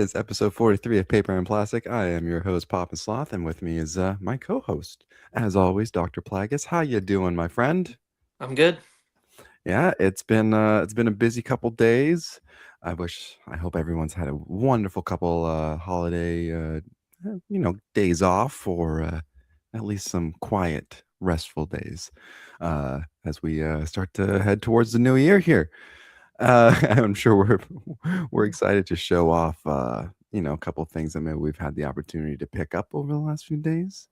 is episode 43 of Paper and Plastic. I am your host, Papa Sloth, and with me is my co-host, as always, Dr. Plagus. How you doing, my friend? I'm good. Yeah, it's been a busy couple days. I hope everyone's had a wonderful couple holiday days off, or at least some quiet, restful days as we start to head towards the new year here. I'm sure we're excited to show off, a couple of things that maybe we've had the opportunity to pick up over the last few days.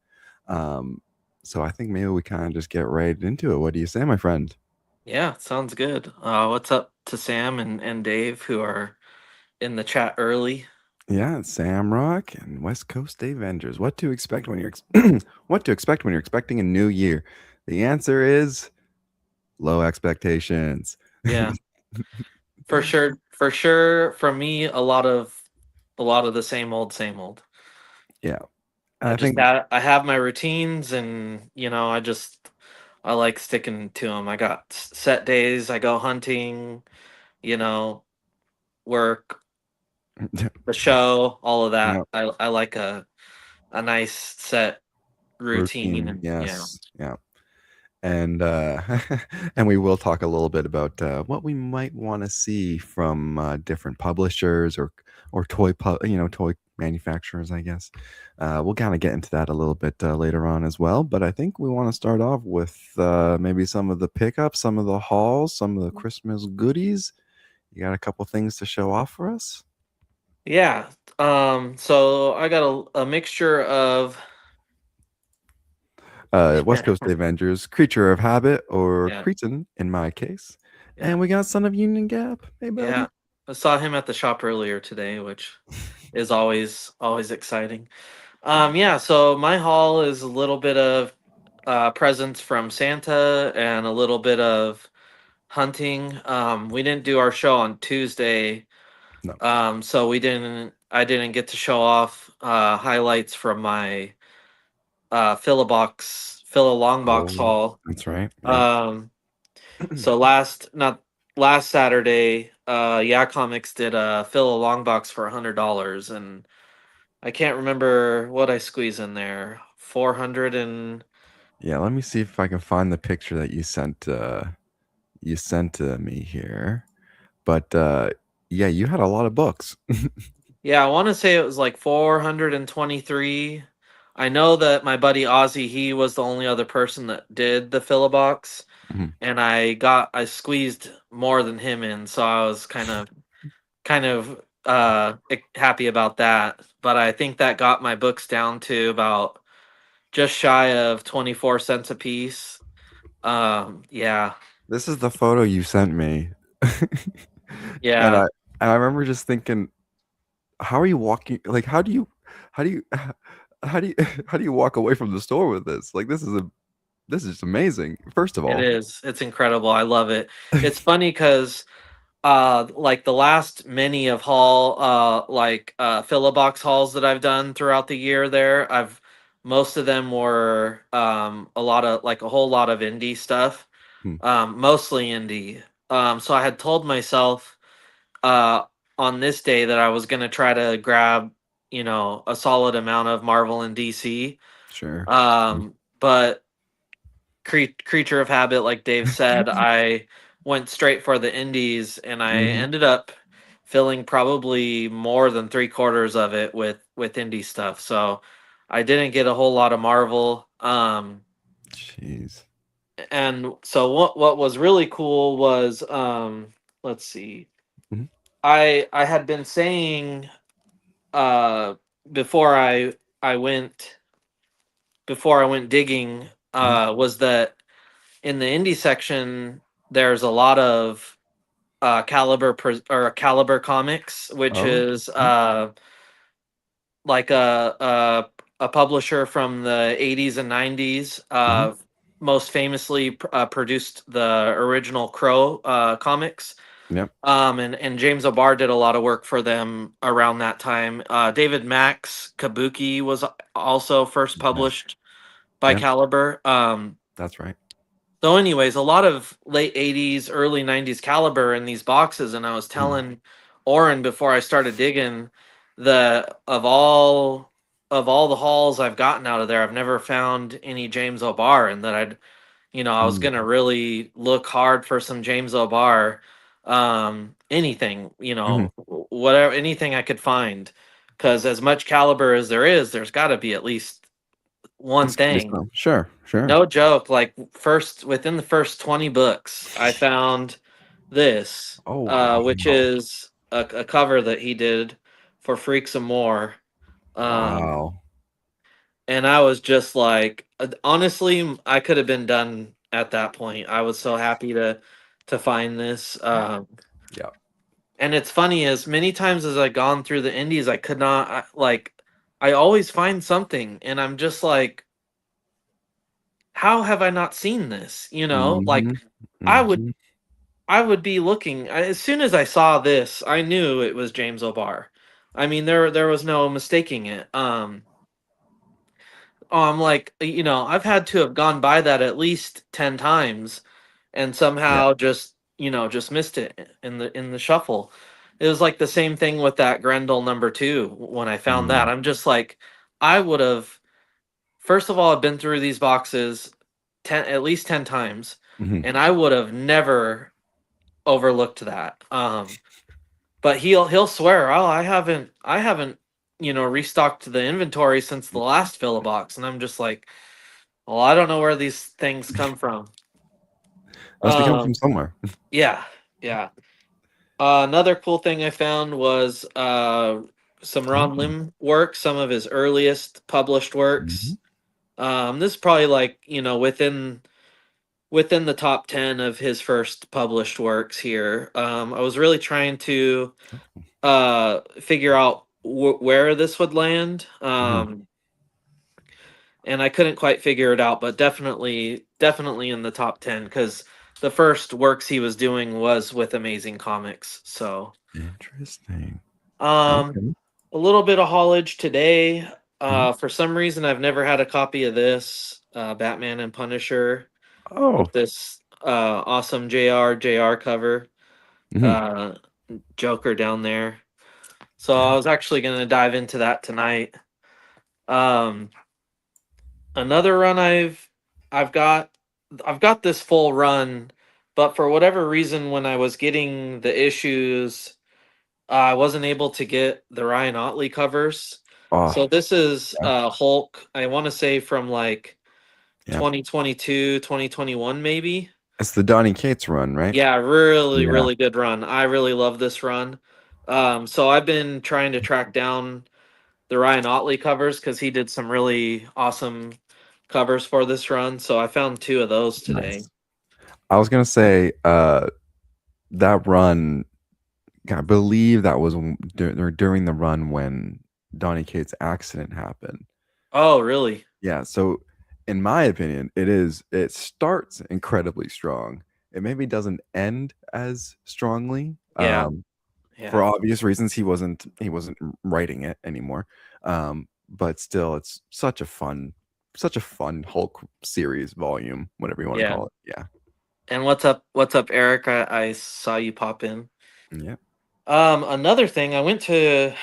Um, so I think maybe we kind of just get right into it. What do you say, my friend? Yeah, sounds good. What's up to Sam and Dave who are in the chat early? Yeah, Sam Rock and West Coast Avengers. What to expect when what to expect when you're expecting a new year? The answer is low expectations. Yeah, for sure. For sure. For me, a lot of the same old, same old. Yeah, I I just think I have my routines, and I like sticking to them. I got set days. I go hunting. You know, work, the show, all of that. yeah, I like a nice set routine, routine. and yeah. Yes, yeah. And and we will talk a little bit about what we might want to see from different publishers or toy manufacturers, I guess. We'll kind of get into that a little bit later on as well, but I think we want to start off with maybe some of the pickups, some of the hauls, some of the Christmas goodies. You got a couple things to show off for us? Yeah. So I got a mixture of West Coast Avengers, Creature of Habit, or yeah, Cretan in my case. yeah, And we got Son of Union Gap. Hey, yeah. buddy. I saw him at the shop earlier today, which is always exciting. Yeah, so my haul is a little bit of presents from Santa and a little bit of hunting. We didn't do our show on Tuesday, No. so I didn't get to show off highlights from my Fill a Long Box Oh, haul. that's right. Yeah. Um, So not last Saturday, Yeah Comics did a Fill a Long Box for $100, and I can't remember what I squeeze in there. 400 and Yeah, let me see if I can find the picture that you sent to me here. But yeah, you had a lot of books. yeah, I want to say it was like 423. I know that my buddy Ozzy, he was the only other person that did the fill a box, Mhm. and I squeezed more than him in, so I was kind of happy about that. But I think that got my books down to about just shy of 24 cents a piece. Yeah. This is the photo you sent me. and Yeah. I remember just thinking, how are you walking, like how do you how do you how do you walk away from the store with this? Like this is amazing, first of It all. is. It's incredible. I love it. It's funny cuz like the last many of fill-a-box hauls that I've done throughout the year there, I've most of them were a whole lot of indie stuff. Hmm, Mostly indie. So I had told myself uh, on this day that I was going to try to grab, a solid amount of Marvel and DC. sure. But Creature of Habit, like Dave said, I went straight for the indies, and I Mhm. ended up filling probably more than three-quarters of it with indie stuff. So I didn't get a whole lot of Marvel. Jeez. And so what was really cool was let's see. Mhm. I had been saying uh before I went before I went digging Mhm. was that in the indie section there's a lot of Caliber Comics, which Oh. is Mhm. like a publisher from the 80s and 90s. Mhm. Most famously produced the original Crow comics. Yep. And James O'Barr did a lot of work for them around that time. David Mack's Kabuki was also first Yes. published by Yep. Caliber. That's right. So, anyways, a lot of late 80s, early 90s Caliber in these boxes. And I was Mhm. telling Oren before I started digging the of all the hauls I've gotten out of there, I've never found any James O'Barr, and that I was Mm, gonna really look hard for some James O'Barr, anything, mhm. whatever, anything I could find, because as much caliber as there is, there's got to be at least one It's gotta be thing. some. Sure, sure. No joke. Like within the first 20 books, I found this, Oh, which wow. is a cover that he did for Freaks and More. Um, Wow. and I was just like, honestly, I could have been done at that point. I was so happy to find this. Yeah. And it's funny, as many times as I gone through the indies, I could not like. I always find something, and I'm just like, how have I not seen this? Like Mhm, I would mhm. I would be looking as soon as I saw this, I knew it was James O'Barr. I mean, there was no mistaking it. I'm like, I've had to have gone by that at least 10 times and Yeah. somehow just missed it in the shuffle. It was like the same thing with that Grendel number 2 when I found that. Mm, I'm just like, I would have, first of all, I've been through these boxes 10 at least 10 times, mhm. and I would have never overlooked that. But he'll swear, "Oh, I haven't restocked the inventory since the last fill a box," and I'm just like, "Well, I don't know where these things come from." Must be coming from Um, somewhere. yeah, yeah. Another cool thing I found was some Ron Oh, Lim work, some of his earliest published works. mhm. This is probably like within the top 10 of his first published works here. I was really trying to figure out where this would land. Mhm. And I couldn't quite figure it out, but definitely in the top 10, because the first works he was doing was with Amazing Comics. So, Interesting. um, Okay. a little bit of haulage today. Mhm. For some reason, I've never had a copy of this Batman and Punisher Oh. with this awesome JR cover. Mhm. Uh, Joker down there. So I Yeah. was actually going to dive into that tonight. Um, Another run I've got I've got this full run, but for whatever reason, when I was getting the issues, I wasn't able to get the Ryan Otley covers. Oh, So this is yeah. Hulk. I want to say from like Yeah. 2022, 2021, maybe. It's the Donny Cates run, right? Yeah, really, Yeah. really good run. I really love this run. So I've been trying to track down the Ryan Otley covers because he did some really awesome covers for this run. So I found two of those today. Nice. I was gonna say, that run, I believe that was during the run when Donny Cates' accident happened. Oh, really? Yeah, so in my opinion, it starts incredibly strong. It maybe doesn't end as strongly, Yeah, for yeah, obvious reasons. He wasn't writing it anymore, but still, it's such a fun Hulk series volume, whatever you wanna yeah. call it. Yeah. And what's up? What's up, Eric? I saw you pop in. Yeah. Another thing, I went to,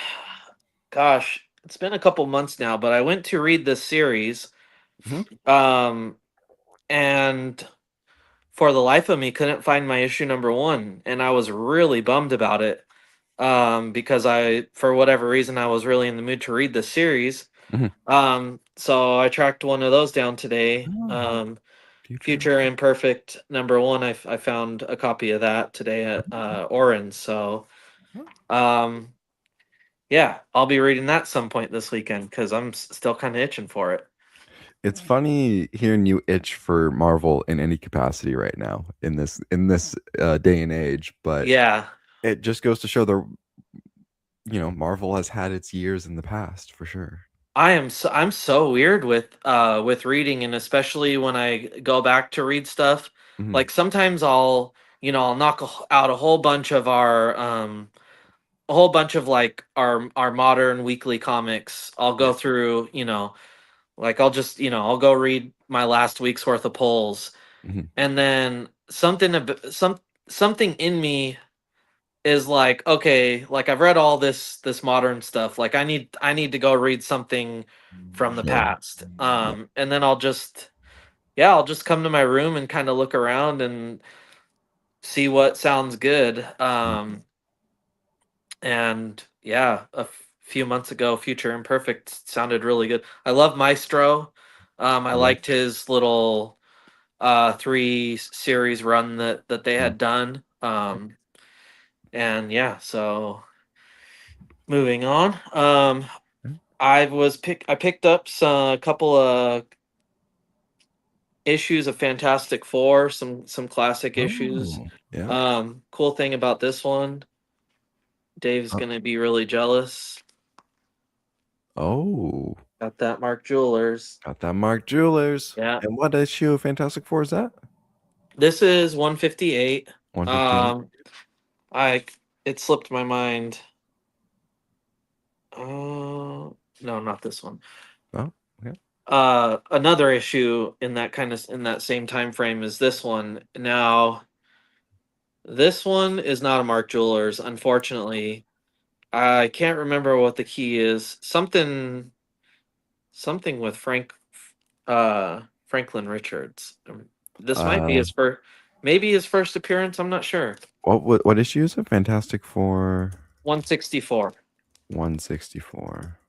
gosh, it's been a couple months now, but I went to read this series. Mhm. Um, and for the life of me, couldn't find my issue number one, and I was really bummed about it. Because for whatever reason, I was really in the mood to read this series. Mhm. So I tracked one of those down today. Oh, future. Future Imperfect number one. I found a copy of that today at Oren. So Oh. um, yeah, I'll be reading that some point this weekend because I'm still kind of itching for it. It's funny hearing you itch for Marvel in any capacity right now in this, day and age, but Yeah, it just goes to show Marvel has had its years in the past for sure. I'm so weird with reading, and especially when I go back to read stuff. Mhm. Like sometimes I'll knock out a whole bunch of like our modern weekly comics. I'll Yeah. go through, like I'll just, I'll go read my last week's worth of polls, Mhm. and then something in me is like, okay, like I've read all this modern stuff. Like I need to go read something from the Sure. past. Yeah. And then I'll just come to my room and kind of look around and see what sounds good. Mhm. And yeah, few months ago, Future Imperfect sounded really good. I love Maestro. I Yeah. liked his little three series run that they Mm. had done. And yeah, so moving on. Yeah. I picked up a couple of issues of Fantastic Four, some classic issues. Oh, yeah. Cool thing about this one, Dave's Uh, gonna be really jealous. oh, Got that Mark Jewelers. got that Mark Jewelers. Yeah. And what issue of Fantastic Four is that? This is 158. 158. Um I it slipped my mind. Uh no, not this one. Oh, okay. Another issue in that same time frame is this one. Now, this one is not a Mark Jewelers, unfortunately. I can't remember what the key is. Something with Franklin Richards. This might be Uh, his first appearance, I'm not sure. what issue is it? Fantastic Four 164. 164.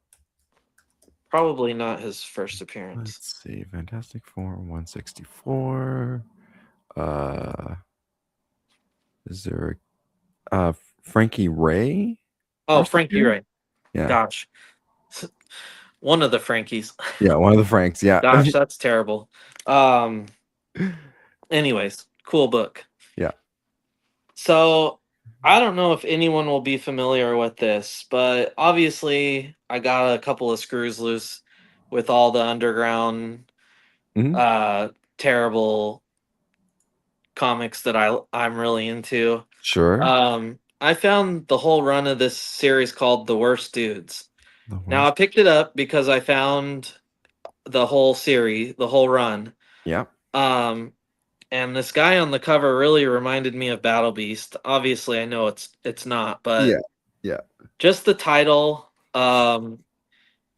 Probably not his first appearance. Let's see. Fantastic Four 164. Uh, is there Frankie Ray Oh, first Frankie appearance? Ray. Yeah. Gosh. One of the Frankies. Yeah, one of the Franks. Yeah. Gosh, that's terrible. Um Anyways, cool book. Yeah. So I don't know if anyone will be familiar with this, but obviously I got a couple of screws loose with all the underground Mhm. terrible comics that I'm really into. Sure. I found the whole run of this series called The Worst Dudes. The Now I worst. picked it up because I found the whole series, the whole run. Yeah. Um and this guy on the cover really reminded me of Battle Beast. Obviously, I know it's not, Yeah. but Yeah. just the title and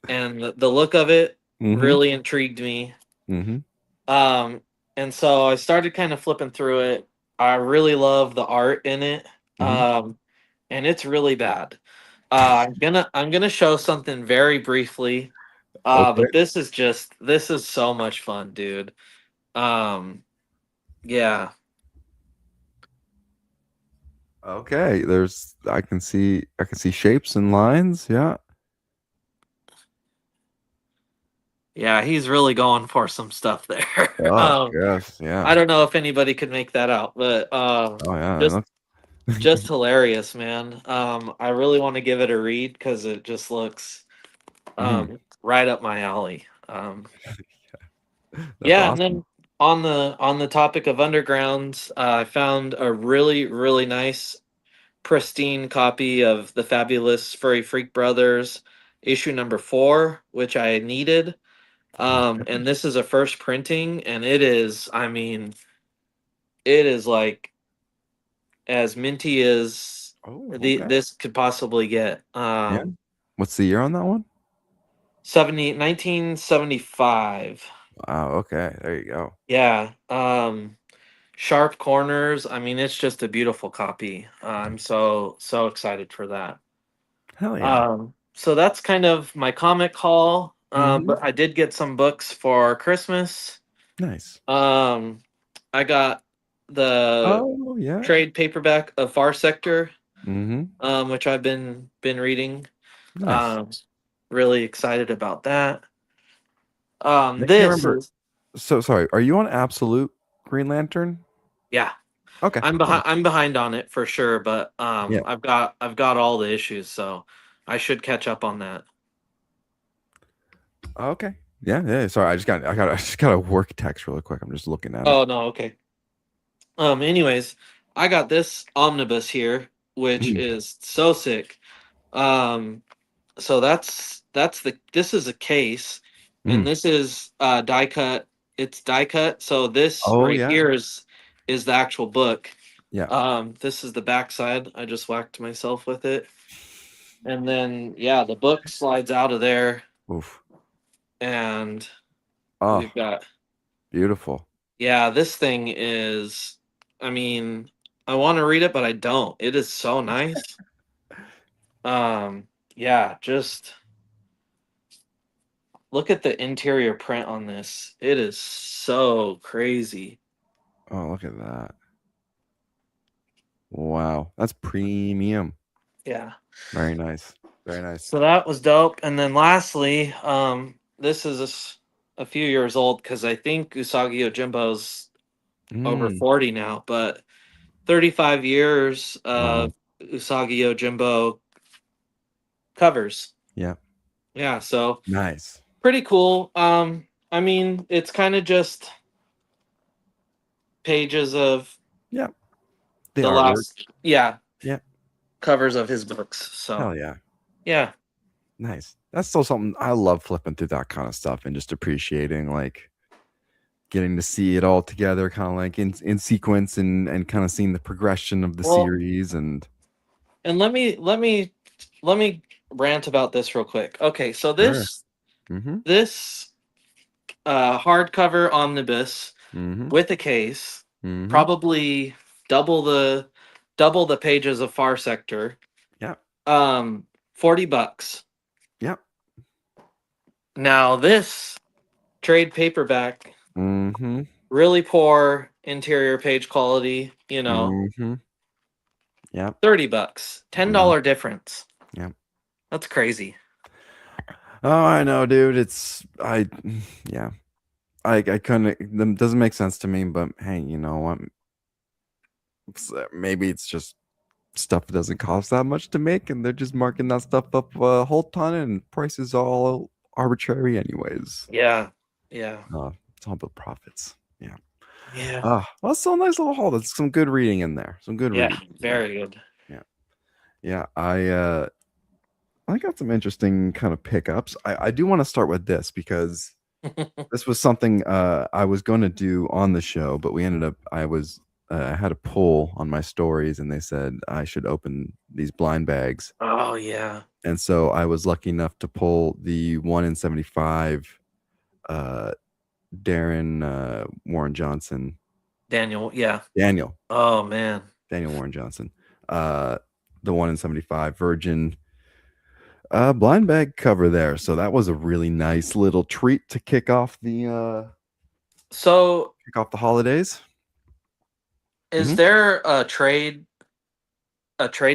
the look of it Mhm. really intrigued me. Mhm. Um and so I started kind of flipping through it. I really love the art in it. Mhm. Um and it's really bad. I'm gonna show something very briefly. Okay. But this is so much fun, dude. Um yeah. Okay. There's I can see shapes and lines. Yeah. Yeah, he's really going for some stuff there. Oh, yes. I Yeah. don't know if anybody could make that out, but Oh, yeah. just It looks just hilarious, man. I really want to give it a read because it just looks Mhm. right up my alley. That's Yeah, and awesome. then on the topic of undergrounds, I found a really really nice pristine copy of the Fabulous Furry Freak Brothers issue number 4, which I needed. Okay. And this is a first printing, and it is, I mean, it is like as minty as Oh, the okay. this could possibly get. Yeah. What's the year on that one? 1975. Wow. Okay. There you go. Yeah. Sharp corners. I mean, it's just a beautiful copy. I'm so excited for that. Hell yeah. So that's kind of my comic haul. Mhm. But I did get some books for Christmas. Nice. Um, I got the Oh, yeah. trade paperback of Far Sector, Mhm. which I've been reading. Nice. Um, really excited about that. I can't This remember. is So sorry. Are you on Absolute Green Lantern? yeah. Okay. I'm Cool. behind. I'm behind on it for sure, but Yeah. I've got all the issues, so I should catch up on that. Okay. Yeah. Yeah. Sorry. I just got a work text really quick. I'm just looking at it. Oh no, okay. Anyways, I got this omnibus here, which Mm, is so sick. Um, so that's the this is a case, and mm. this is die cut. It's die cut. So this Oh right yeah. here is the actual book. Yeah. This is the backside. I just whacked myself with it. And then yeah, the book slides out of there, Oof. and Oh, we've got beautiful. yeah, this thing is, I mean, I want to read it, but I don't. It is so nice. Um, yeah, just look at the interior print on this. It is so crazy. Oh, look at that. Wow. That's premium. Yeah. Very nice. Very nice. So that was dope. And then lastly, this is a few years old because I think Usagi Yojimbo's over Mm. 40 now, but 35 years Wow. of Usagi Yojimbo covers. Yeah. Yeah, so Nice. pretty cool. I mean, it's kind of just pages of Yeah. The the artwork. last, yeah, Yeah. covers of his books. So Hell yeah. yeah, Nice. That's still something I love, flipping through that kind of stuff and just appreciating, like, getting to see it all together, kind of like in sequence, and kind of seeing the progression of the well, series. And and let me rant about this real quick. Okay, so sure. this Mm-hmm. this hardcover omnibus Mm-hmm. with a case, Mm-hmm. probably double the double the pages of Far Sector. Yeah. 40 bucks. Yeah. Now this trade paperback, Mm-hmm. really poor interior page quality, Mm-hmm. Yeah. 30 bucks. $10 Mm, difference. yeah. That's crazy. Oh, I know, dude. Yeah. I couldn't. It doesn't make sense to me. But hey, you know what? Maybe it's just stuff that doesn't cost that much to make, and they're just marking that stuff up a whole ton, and prices all arbitrary, anyways. Yeah. Yeah. It's all about profits. Yeah. Yeah. Well, it's still a nice little haul. There's some good reading in there. Some good Yeah, reading. Yeah. very good. Yeah. Yeah. I got some interesting kind of pickups. I do want to start with this because this was something I was going to do on the show, but we ended up. I had a poll on my stories, and they said I should open these blind bags, Oh yeah. and so I was lucky enough to pull the 1 in 75 uh, Darren Warren Johnson, Daniel, yeah. Daniel Oh man. Daniel Warren Johnson, uh, the 1 in 75 Virgin blind bag cover there. So that was a really nice little treat to So kick off the holidays. is Mhm. there a trade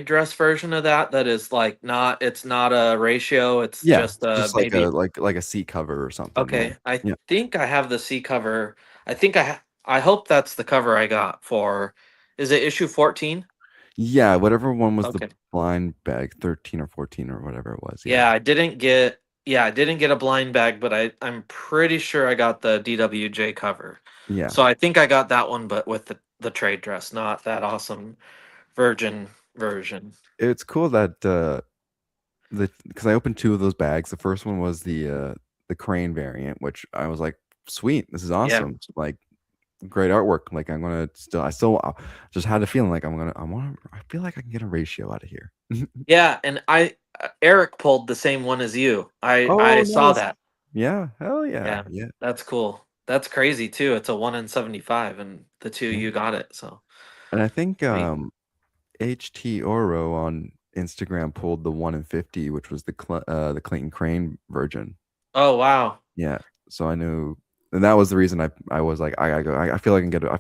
dress version of that is like not it's not a ratio, it's Yeah, just just like a maybe like a seat cover or something. Yeah. okay. I Yeah. think I have the C cover. I think I hope that's the cover I got for, is it issue 14? Yeah, whatever one was the Okay. blind bag, 13 or 14 or whatever it was. Yeah. Yeah, I didn't get a blind bag, but I'm pretty sure I got the DWJ cover. Yeah. So I think I got that one, but with the trade dress, not that awesome Virgin version. It's cool that because I opened two of those bags. The first one was the crane variant, which I was like, sweet, this is Yeah. awesome. Like, great artwork. Like, I just had a feeling like I feel like I can get a ratio out of here. Yeah, and Eric pulled the same one as you. I Oh, saw nice. that. Yeah, hell yeah. Yeah, Yeah. that's cool. That's crazy too. It's a 1 in 75, and the two Yeah. you got it. So And I think sweet. HT Oro on Instagram pulled the 1 in 50, which was the Clayton Crane version. Oh wow. Yeah. So I knew, and that was the reason I was like, I gotta go. I feel like I can get I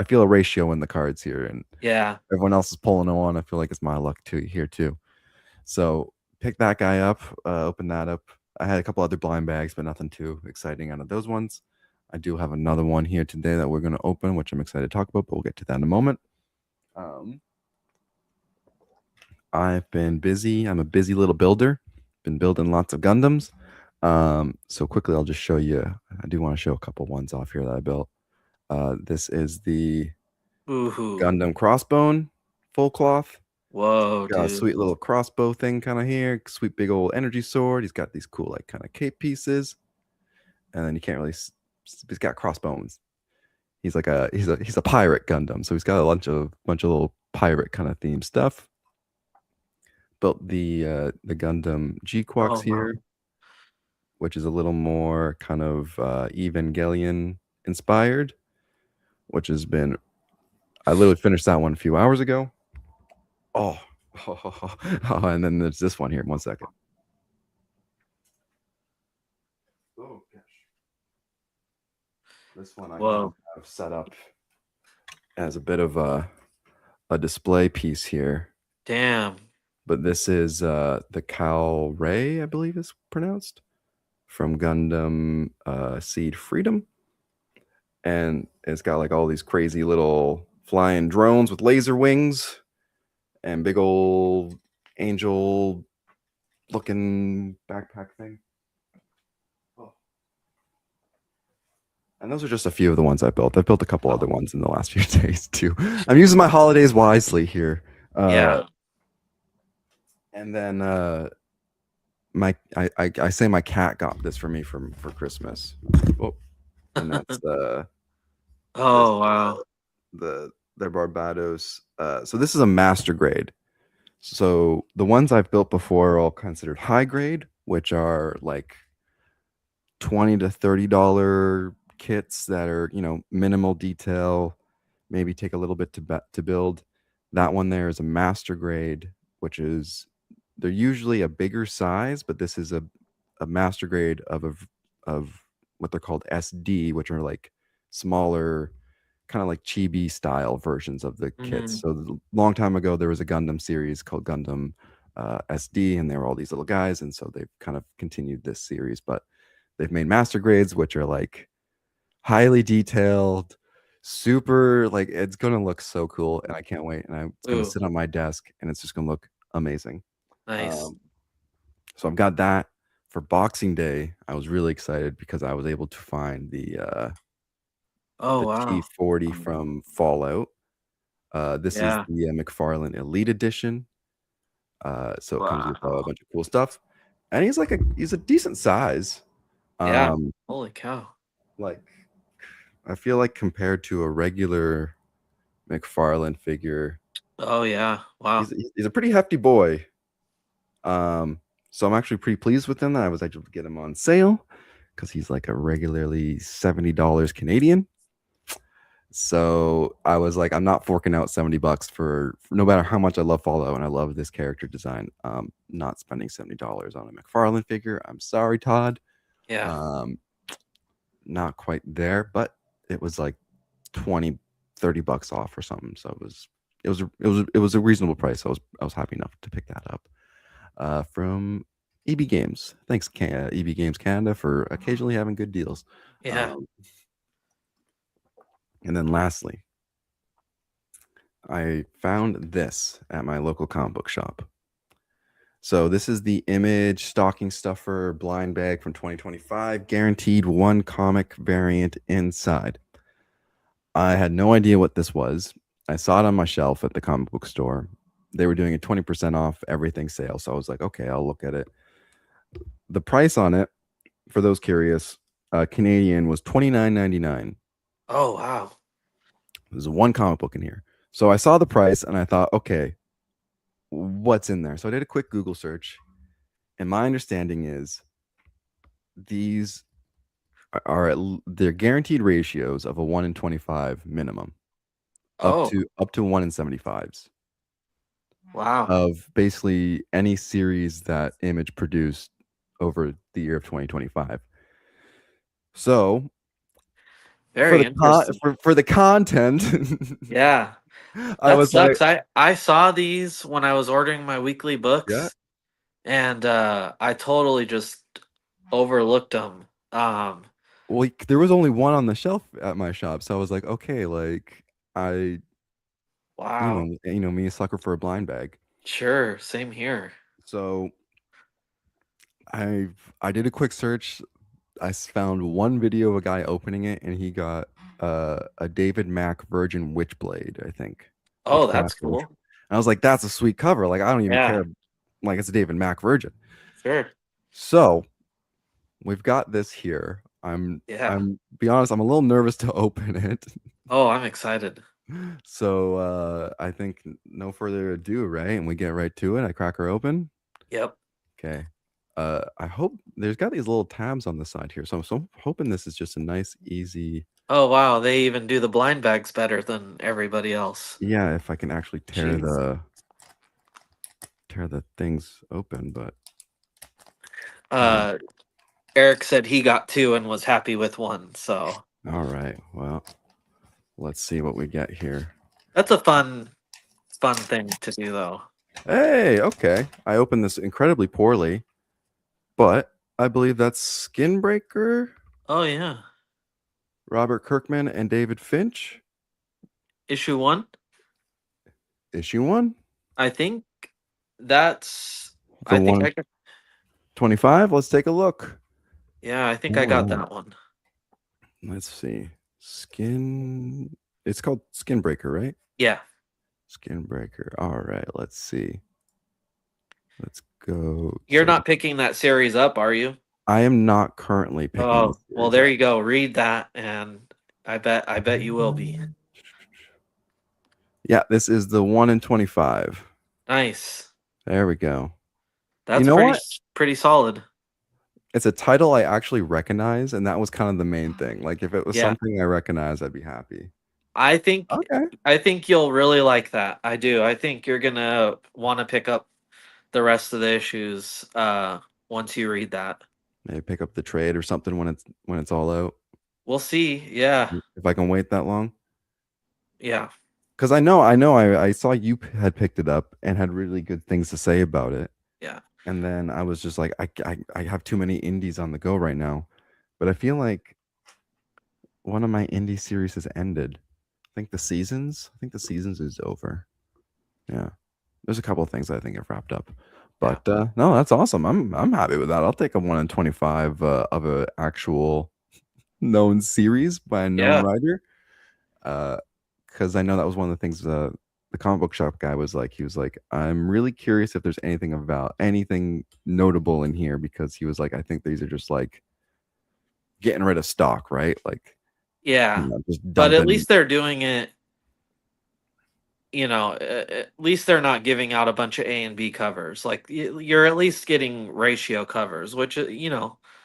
feel a ratio in the cards here, and Yeah. everyone else is pulling a one. I feel like it's my luck too here too. So pick that guy up, open that up. I had a couple other blind bags, but nothing too exciting out of those ones. I do have another one here today that we're going to open, which I'm excited to talk about, but we'll get to that in a moment. Um, I've been busy. I'm a busy little builder. Been building lots of Gundams. So quickly, I'll just show you. I do want to show a couple ones off here that I built. This is the Ooh. Gundam Crossbone full cloth. Whoa, Got a dude. sweet little crossbow thing kind of here. Sweet big old energy sword. He's got these cool like kind of cape pieces, and then you can't really. He's got crossbones. he's a pirate Gundam, so he's got a bunch of little pirate kind of theme stuff. Built the Gundam G-Quox Oh wow. here, which is a little more kind of Evangelion inspired, which has been I literally finished that one a few hours ago. Oh, oh, and then there's this one here. One second. Oh gosh, this one I kind of Whoa. have set up as a bit of a display piece here. Damn. But this is the Cal Ray, I believe is pronounced, from Gundam Seed Freedom, and it's got like all these crazy little flying drones with laser wings and big old angel looking backpack thing. Oh. And those are just a few of the ones I built. I've built a couple other ones in the last few days too. I'm using my holidays wisely here. Yeah. And then I say my cat got this for me for Christmas. Oh, and that's this Oh wow. the Barbados. So this is a master grade. So the ones I've built before are all considered high grade, which are like $20 to $30 kits that are, minimal detail, maybe take a little bit to build. That one there is a master grade, which is they're usually a bigger size, but this is a master grade of what they're called SD, which are like smaller, kind of like chibi style versions of the kits. Mm. So long time ago, there was a Gundam series called Gundam SD, and they were all these little guys, and so they've kind of continued this series, but they've made master grades, which are like highly detailed, super like it's gonna look so cool, and I can't wait. And it's gonna Ooh. sit on my desk, and it's just gonna look amazing. Nice. Um, so I've got that for Boxing Day. I was really excited because I was able to find Oh the wow. T40 from Fallout. This is Yeah. the McFarlane Elite Edition. So it comes with a Wow. bunch of cool stuff, and he's a decent size. Yeah. Um, Holy cow. like I feel like compared to a regular McFarlane figure, Oh yeah. Wow. he's a pretty hefty boy. So I'm actually pretty pleased with him that I was able to get him on sale because he's like a regularly $70 Canadian. So I was like, I'm not forking out $70 for no matter how much I love Fallout and I love this character design. Not spending $70 on a McFarlane figure. I'm sorry, Todd. Yeah. Um, not quite there, but it was like 20, $30 off or something. So it was a reasonable price. I was happy enough to pick that up. From EB Games. Thanks, EB Games Canada, for occasionally having good deals. Yeah. And then lastly, I found this at my local comic book shop. So this is the Image Stocking Stuffer blind bag from 2025, guaranteed one comic variant inside. I had no idea what this was. I saw it on my shelf at the comic book store. They were doing a 20% off everything sale. So I was like, okay, I'll look at it. The price on it, for those curious, Canadian was $29.99. Oh wow. There's one comic book in here. So I saw the price and I thought, okay, what's in there? So I did a quick Google search, and my understanding is these are they're guaranteed ratios of a 1 in 25 minimum, Oh up to 1 in 75s wow. of basically any series that Image produced over the year of 2025. So Very interesting. for the content, Yeah. I That was like, sucks. I saw these when I was ordering my weekly yeah. books, and I totally just overlooked them. Well, there was only one on the shelf at my shop, so I was like, okay, like I, Wow. me a sucker for a blind bag. Sure. Same here. So I did a quick search. Found one video of a guy opening it, and he got a David Mack Virgin Witchblade, I think, Oh, Witchcraft that's Witch. cool. And I was like, that's a sweet cover. Like I don't even Yeah. care. Like it's a David Mack Virgin. Sure. So we've got this here. Yeah. I'm be honest, I'm a little nervous to open it. Oh, I'm excited. So I think no further ado, right? And we get right to it. I crack her open. Yep. Okay. I hope there's got these little tabs on the side here. So I'm hoping this is just a nice, easy. Oh wow, they even do the blind bags better than everybody else. Yeah, if I can actually Jeez. tear the things open, but Uh, Eric said he got two and was happy with one, so all right. Well, let's see what we get here. that's a fun thing to do though. Hey, okay. I opened this incredibly poorly, but I believe that's Skinbreaker, Oh yeah. Robert Kirkman, and David Finch. Issue 1? Issue 1, I think that's the I think one I got 25. Let's take a look. yeah, I think I All got right. that one. Let's see. Skin. It's called Skinbreaker, right? Yeah. Skinbreaker. All right. Let's see. Let's go You're to. not picking that series up, are you? I am not currently picking this Oh, well series there up. you go. Read that and I bet you will be. Yeah, this is the 1 in 25. Nice. There we go. You That's know what? pretty solid. It's a title I actually recognize, and that was kind of the main thing. Like, if it was Yeah. something I recognize, I'd be happy. I think Okay. I think you'll really like that. I do. I think you're gonna want to pick up the rest of the issues once you read that. Maybe pick up the trade or something when it's all out. We'll see. Yeah. If I can wait that long. Yeah. Because I saw you had picked it up and had really good things to say about it. Yeah. And then I was just like, I have too many indies on the go right now. But I feel like one of my indie series has ended. I think the seasons is over. Yeah. There's a couple of things I think have wrapped up. But no, that's awesome. I'm happy with that. I'll take a 1 in 25 of a actual known series by a known Yeah. writer. Because I know that was one of the things the comic book shop guy was like. He was like, I'm really curious if there's anything notable in here, because he was like, I think these are just like getting rid of stock, right? Like, Yeah. just But at dumping. least they're doing it, at least they're not giving out a bunch of A and B covers. Like you're at least getting ratio covers, which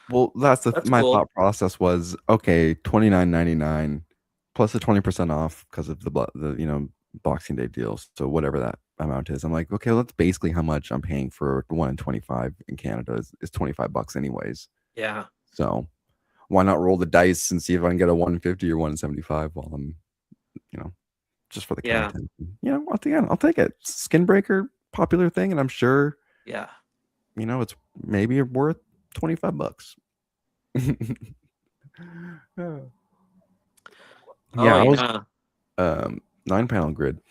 Well, that's that's my cool. thought process was, okay, $29.99 plus the 20% off because of the Boxing Day deals. So whatever that amount is, I'm like, okay, well, that's basically how much I'm paying for 1 in 25 in Canada is $25 anyways. Yeah. So why not roll the dice and see if I can get a 150 or 175 while I'm, just for the Yeah. content. I'll take it. Skinbreaker, popular thing, and I'm sure, Yeah. it's maybe worth $25. Yeah, Oh I was yeah. 9-panel grid.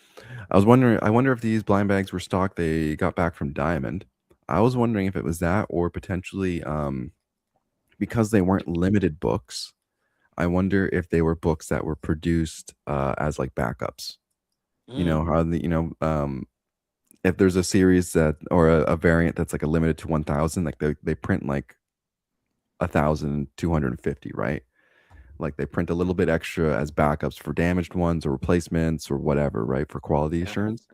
I wonder if these blind bags were stock they got back from Diamond. I was wondering if it was that, or potentially because they weren't limited books. I wonder if they were books that were produced as like backups. You know Mm. how if there's a series that, or a variant that's like a limited to 1,000, like they print like 1,250, right? Like they print a little bit extra as backups for damaged ones or replacements or whatever, right? For quality Yeah. assurance.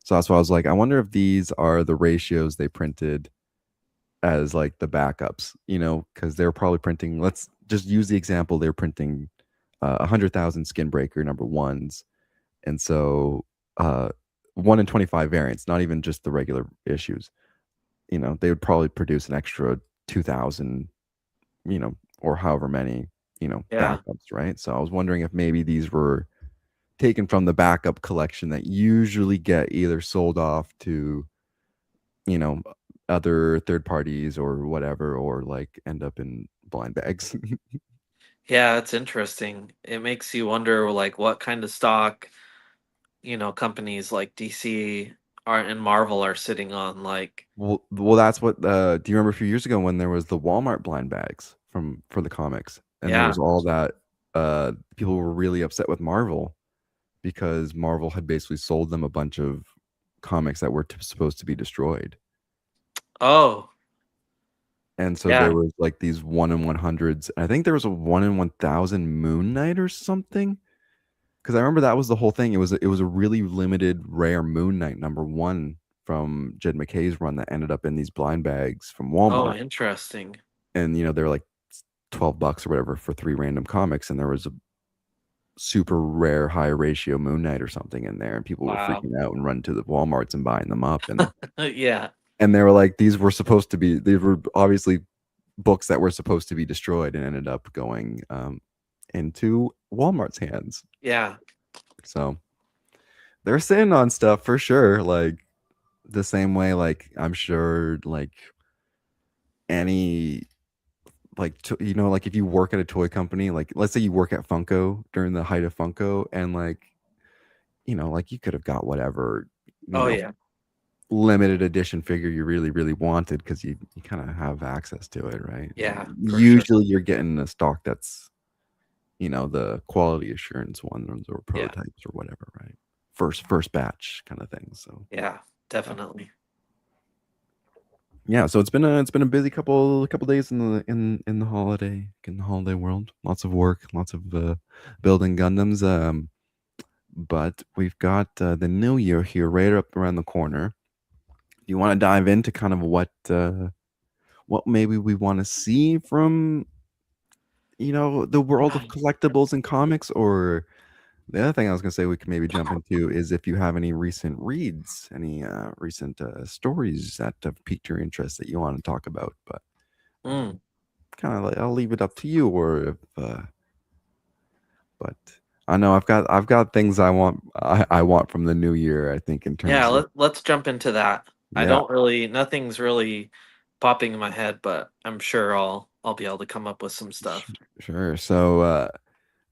So that's why I was like, I wonder if these are the ratios they printed as like the backups, because they're probably printing. Let's just use the example, they're printing 100,000 skin breaker number ones, and so 1 in 25 variants, not even just the regular issues. They would probably produce an extra 2,000, or however many, Yeah. backups, right? So I was wondering if maybe these were taken from the backup collection that usually get either sold off to, you know, other third parties or whatever, or like end up in blind bags. Yeah, it's interesting. It makes you wonder like what kind of stock, companies like DC are and Marvel are sitting on. Like, Well, that's what. Do you remember a few years ago when there was the Walmart blind bags for the comics, and there yeah. was all that. People were really upset with Marvel because Marvel had basically sold them a bunch of comics that were supposed to be destroyed. Oh, And so there Yeah. was like these 1 in 100s. I think there was a 1 in 1,000 Moon Knight or something. Because I remember that was the whole thing. It was a really limited rare Moon Knight #1 from Jed McKay's run that ended up in these blind bags from Oh, Walmart. interesting. And they're like $12 or whatever for 3 random comics, and there was a super rare high ratio Moon Knight or something in there, and people were Wow. freaking out and running to the Walmarts and buying them up. And Yeah. they were like, these were obviously books that were supposed to be destroyed and ended up going into Walmart's hands. Yeah. So they're sitting on stuff for sure. Like the same way, like I'm sure, like any, like like if you work at a toy company, like let's say you work at Funko during the height of Funko, and like like you could have got whatever you Oh, know yeah. limited edition figure you really really wanted because you kind of have access to it, right? Yeah, for sure. Usually you're getting a stock that's the quality assurance ones or Yeah. prototypes or whatever, right? First batch kind of thing. So Yeah, definitely. yeah, so it's been a busy couple days in the holiday world. Lots of work, lots of building Gundams. But we've got the new year here right up around the corner. Do you want to dive into kind of what maybe we want to see from the world of collectibles and comics? Or the other thing I was going to say we could maybe jump into is if you have any recent reads, any recent stories that have piqued your interest that you want to talk about. But Mm. kind of like I'll leave it up to you. Or if but I know I've got things I want from the new year, I think, in Yeah, terms of let's jump into that. I yeah. don't really nothing's really popping in my head, but I'm sure I'll be able to come up with some stuff. Sure. So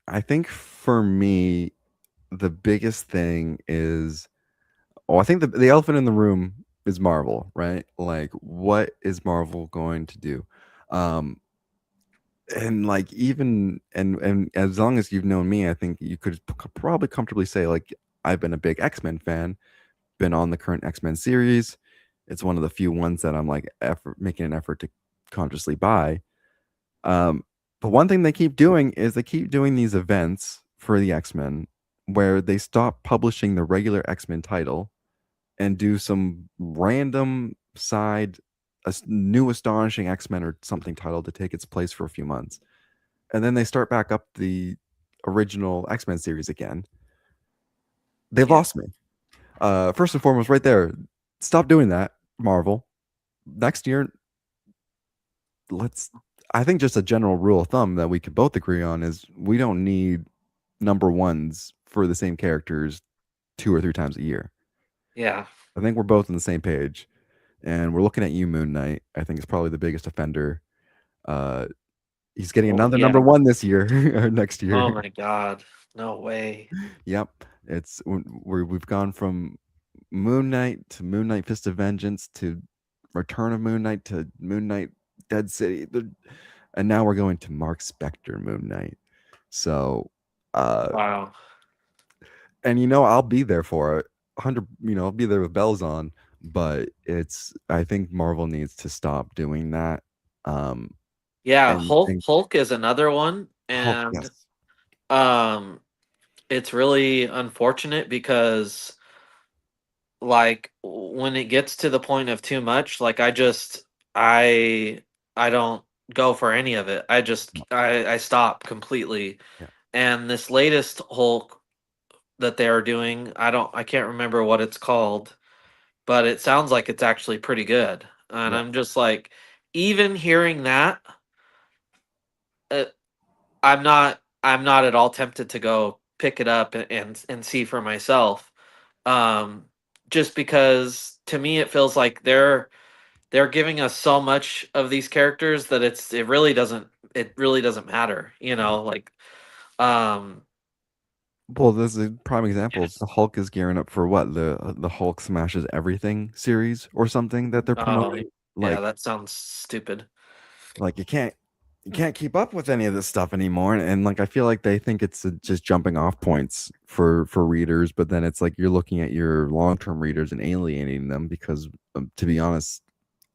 I think for me the biggest thing is, I think the elephant in the room is Marvel, right? Like, what is Marvel going to do? Um, and like even and as long as you've known me, I think you could probably comfortably say like I've been a big X-Men fan, been on the current X-Men series. It's one of the few ones that I'm like making an effort to consciously buy. Um, but one thing they keep doing is they keep doing these events for the X-Men where they stop publishing the regular X-Men title and do some random side new astonishing X-Men or something title to take its place for a few months. And then they start back up the original X-Men series again. They Yeah. lost me. First and foremost, right there, stop doing that, Marvel. Next year, let's. I think just a general rule of thumb that we could both agree on is we don't need #1s for the same characters 2 or 3 times a year. Yeah. I think we're both on the same page, and we're looking at you, Moon Knight. I think is probably the biggest offender. Uh, he's getting Oh, another yeah. #1 this year or next Oh year. my God. No way. Yep, we've gone from Moon Knight to Moon Knight Fist of Vengeance to Return of Moon Knight to Moon Knight Dead City, and now we're going to Mark Spector Moon Knight. So, Wow. and I'll be there for it, 100. I'll be there with bells on. But I think Marvel needs to stop doing that. Um, Yeah, and Hulk is another one, Hulk, and yes, um it's really unfortunate because like when it gets to the point of too much, like I I don't go for any of it. I stop completely. yeah, And this latest Hulk that they are doing, I can't remember what it's called, but it sounds like it's actually pretty good. And yeah. I'm just like, even hearing that, uh, I'm not at all tempted to go pick it up and see for myself. Um, just because to me it feels like they're giving us so much of these characters that it really doesn't matter, like um Well, this is a prime example. yes. The Hulk is gearing up for what, the Hulk smashes everything series or something that they're Oh, promoting. yeah, Like, that sounds stupid. you can't keep up with any of this stuff anymore. And like I feel like they think it's just jumping off points for readers, but then it's like you're looking at your long term readers and alienating them because, to be honest,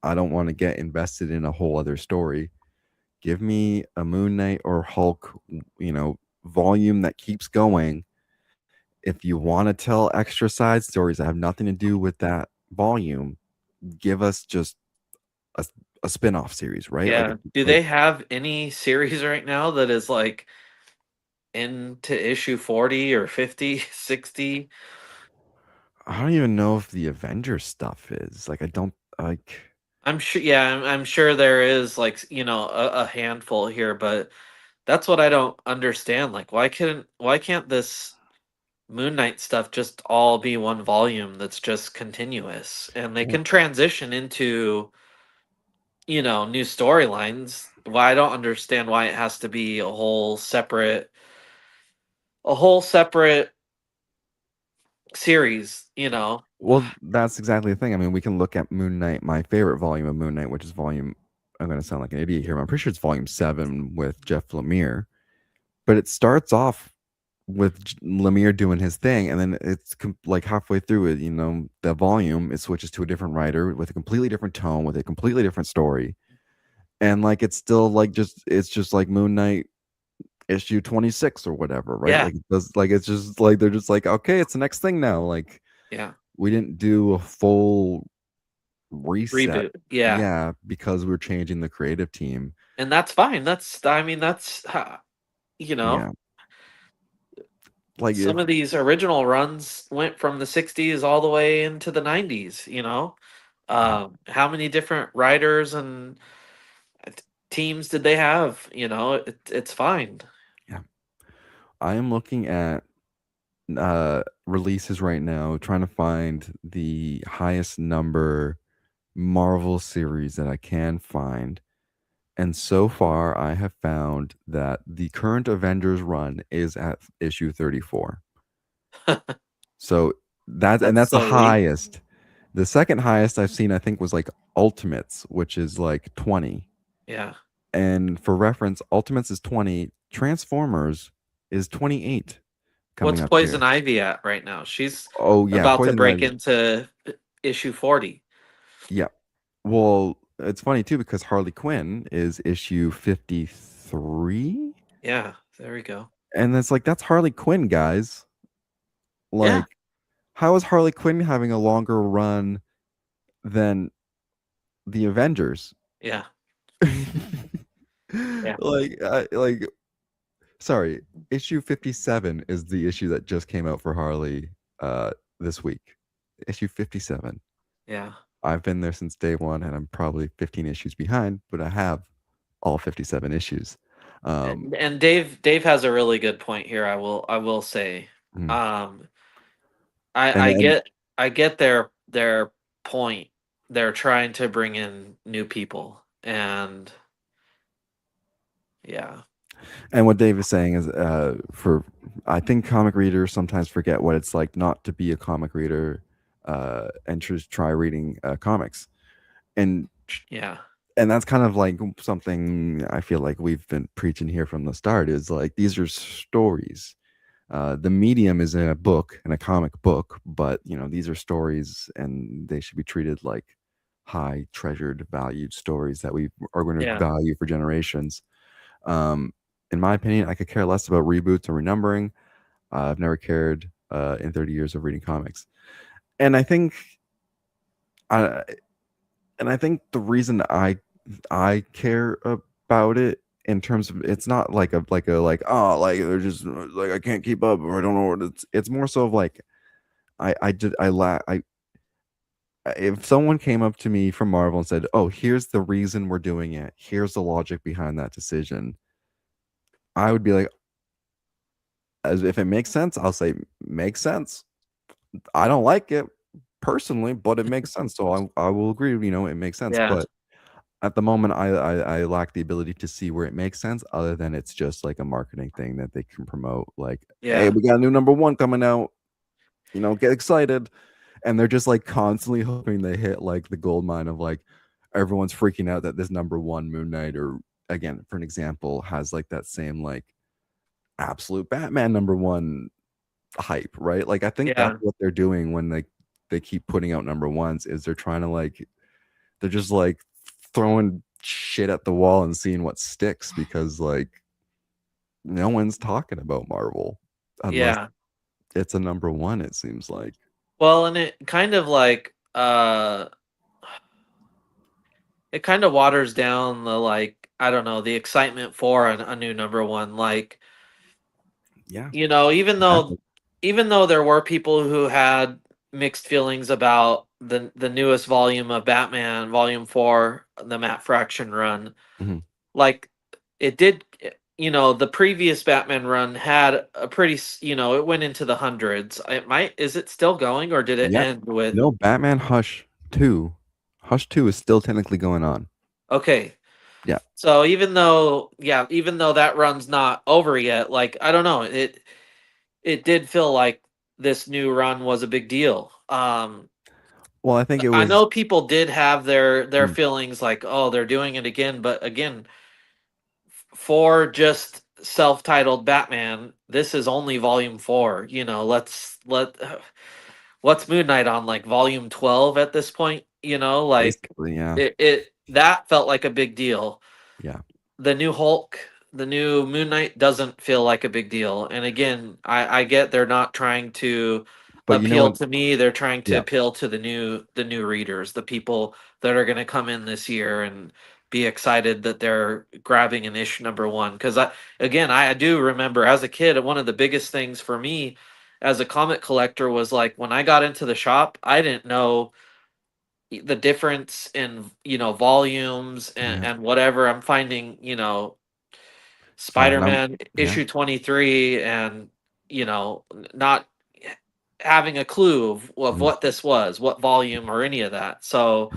I don't want to get invested in a whole other story. Give me a Moon Knight or Hulk, volume that keeps going. If you want to tell extra side stories that have nothing to do with that volume, give us just a, a spin-off series, right? Yeah. Do they have any series right now that is like into issue 40 or 50, 60? I don't even know if the Avengers stuff is like I don't like. I'm sure, yeah, I'm sure there is like, a handful here, but that's what I don't understand. Like, why can't this Moon Knight stuff just all be one volume that's just continuous and they can transition into, new storylines? Why I don't understand why it has to be a whole separate series, Well, that's exactly the thing. I mean, we can look at Moon Knight, my favorite volume of Moon Knight, which is volume. I'm going to sound like an idiot here. But I'm pretty sure it's volume 7 with Jeff Lemire. But it starts off with Lemire doing his thing, and then it's like halfway through it, the volume it switches to a different writer with a completely different tone, with a completely different story, and like it's still like it's just like Moon Knight issue 26 or whatever, right? Yeah, Like it does, like it's just like they're just like, okay, it's the next thing now. Like yeah. we didn't do a full reset, Reboot. Yeah. yeah, because we're changing the creative team. And that's fine. I mean, you know, Yeah, like some if of these original runs went from the 60s all the way into the 90s. yeah, How many different writers and teams did they have? It's fine. yeah. I am looking at releases right now, trying to find the highest number Marvel series that I can find. And so far, I have found that the current Avengers run is at issue 34. So That's that's the so weak. highest. The second highest I've seen, I think, was like Ultimates, which is like 20. Yeah. And for reference, Ultimates is 20. Transformers is 28 coming What's up Poison here. Ivy at right now? She's Oh yeah, about to Poison break Ivy. into issue 40. Yeah. Well, it's funny too because Harley Quinn is issue 53, Yeah, there we go. and it's like that's Harley Quinn, guys. Yeah, Like, how is Harley Quinn having a longer run than the Avengers? yeah, yeah. Like, sorry, issue 57 is the issue that just came out for Harley this week. Issue 57. Yeah. I've been there since day one, and I'm probably 15 issues behind, but I have all 57 issues. And Dave has a really good point here. I will say, Mm. um, I and I and get I get their point. They're trying to bring in new people, and yeah, and what Dave is saying is, for I think comic readers sometimes forget what it's like not to be a comic reader, and just try reading comics, and yeah, and that's kind of like something I feel like we've been preaching here from the start is like these are stories. The medium is in a book, in a comic book, but these are stories, and they should be treated like high treasured, valued stories that we are going to yeah, value for generations. Um, in my opinion, I could care less about reboots or renumbering. I've never cared in 30 years of reading comics, and I I think the reason I care about it in terms of it's not like oh like they're just like I can't keep up or I don't know what it's more so of like I did I if someone came up to me from Marvel and said, "Oh, here's the reason we're doing it. Here's the logic behind that decision." I would be like, as if it makes sense, I'll say makes sense. I don't like it personally, but it makes sense. So I will agree, it makes sense. yeah, But at the moment, I lack the ability to see where it makes sense, other than it's just like a marketing thing that they can promote. Like, hey, yeah, we got a new number one coming out. Get excited, and they're just like constantly hoping they hit like the gold mine of like everyone's freaking out that this number one Moon Knight or again for an example has like that same like absolute Batman number one hype, right? Like I think that's yeah, what they're doing when they keep putting out number ones is they're trying to like they're just like throwing shit at the wall and seeing what sticks because like no one's talking about Marvel unless Yeah. it's a number one, it seems like. Well, and it kind of waters down the like I don't know the excitement for a new number one. Like Yeah, you know, exactly. even though there were people who had mixed feelings about the newest volume of Batman, Volume 4, the Matt Fraction run, Mhm. like it did you know, the previous Batman run had a pretty you know, it went into the hundreds. It might is it still going or did it Yep. end with No, Batman Hush 2. Hush 2 is still technically going on. okay. Yeah. So even though that run's not over yet, like I don't know, it did feel like this new run was a big deal. Well, I think it I was know people did have their mm, feelings like, oh, they're doing it again, but again, for just self-titled Batman, this is only volume 4. You know, let what's Moon Knight on like volume 12 at this point, you know, like basically, yeah. it that felt like a big deal. Yeah. The new Hulk, the new Moon Knight doesn't feel like a big deal. And again, I get they're not trying to But you know appeal what? to me. They're trying to Yeah. appeal to the new readers, the people that are going to come in this year and be excited that they're grabbing an issue number one. Because I do remember as a kid, one of the biggest things for me as a comic collector was like when I got into the shop, I didn't know the difference in you know volumes Yeah. and whatever. I'm finding you know And I'm Spider-Man yeah. issue 23 and you know not having a clue of Mhm. what this was, what volume or any of that. So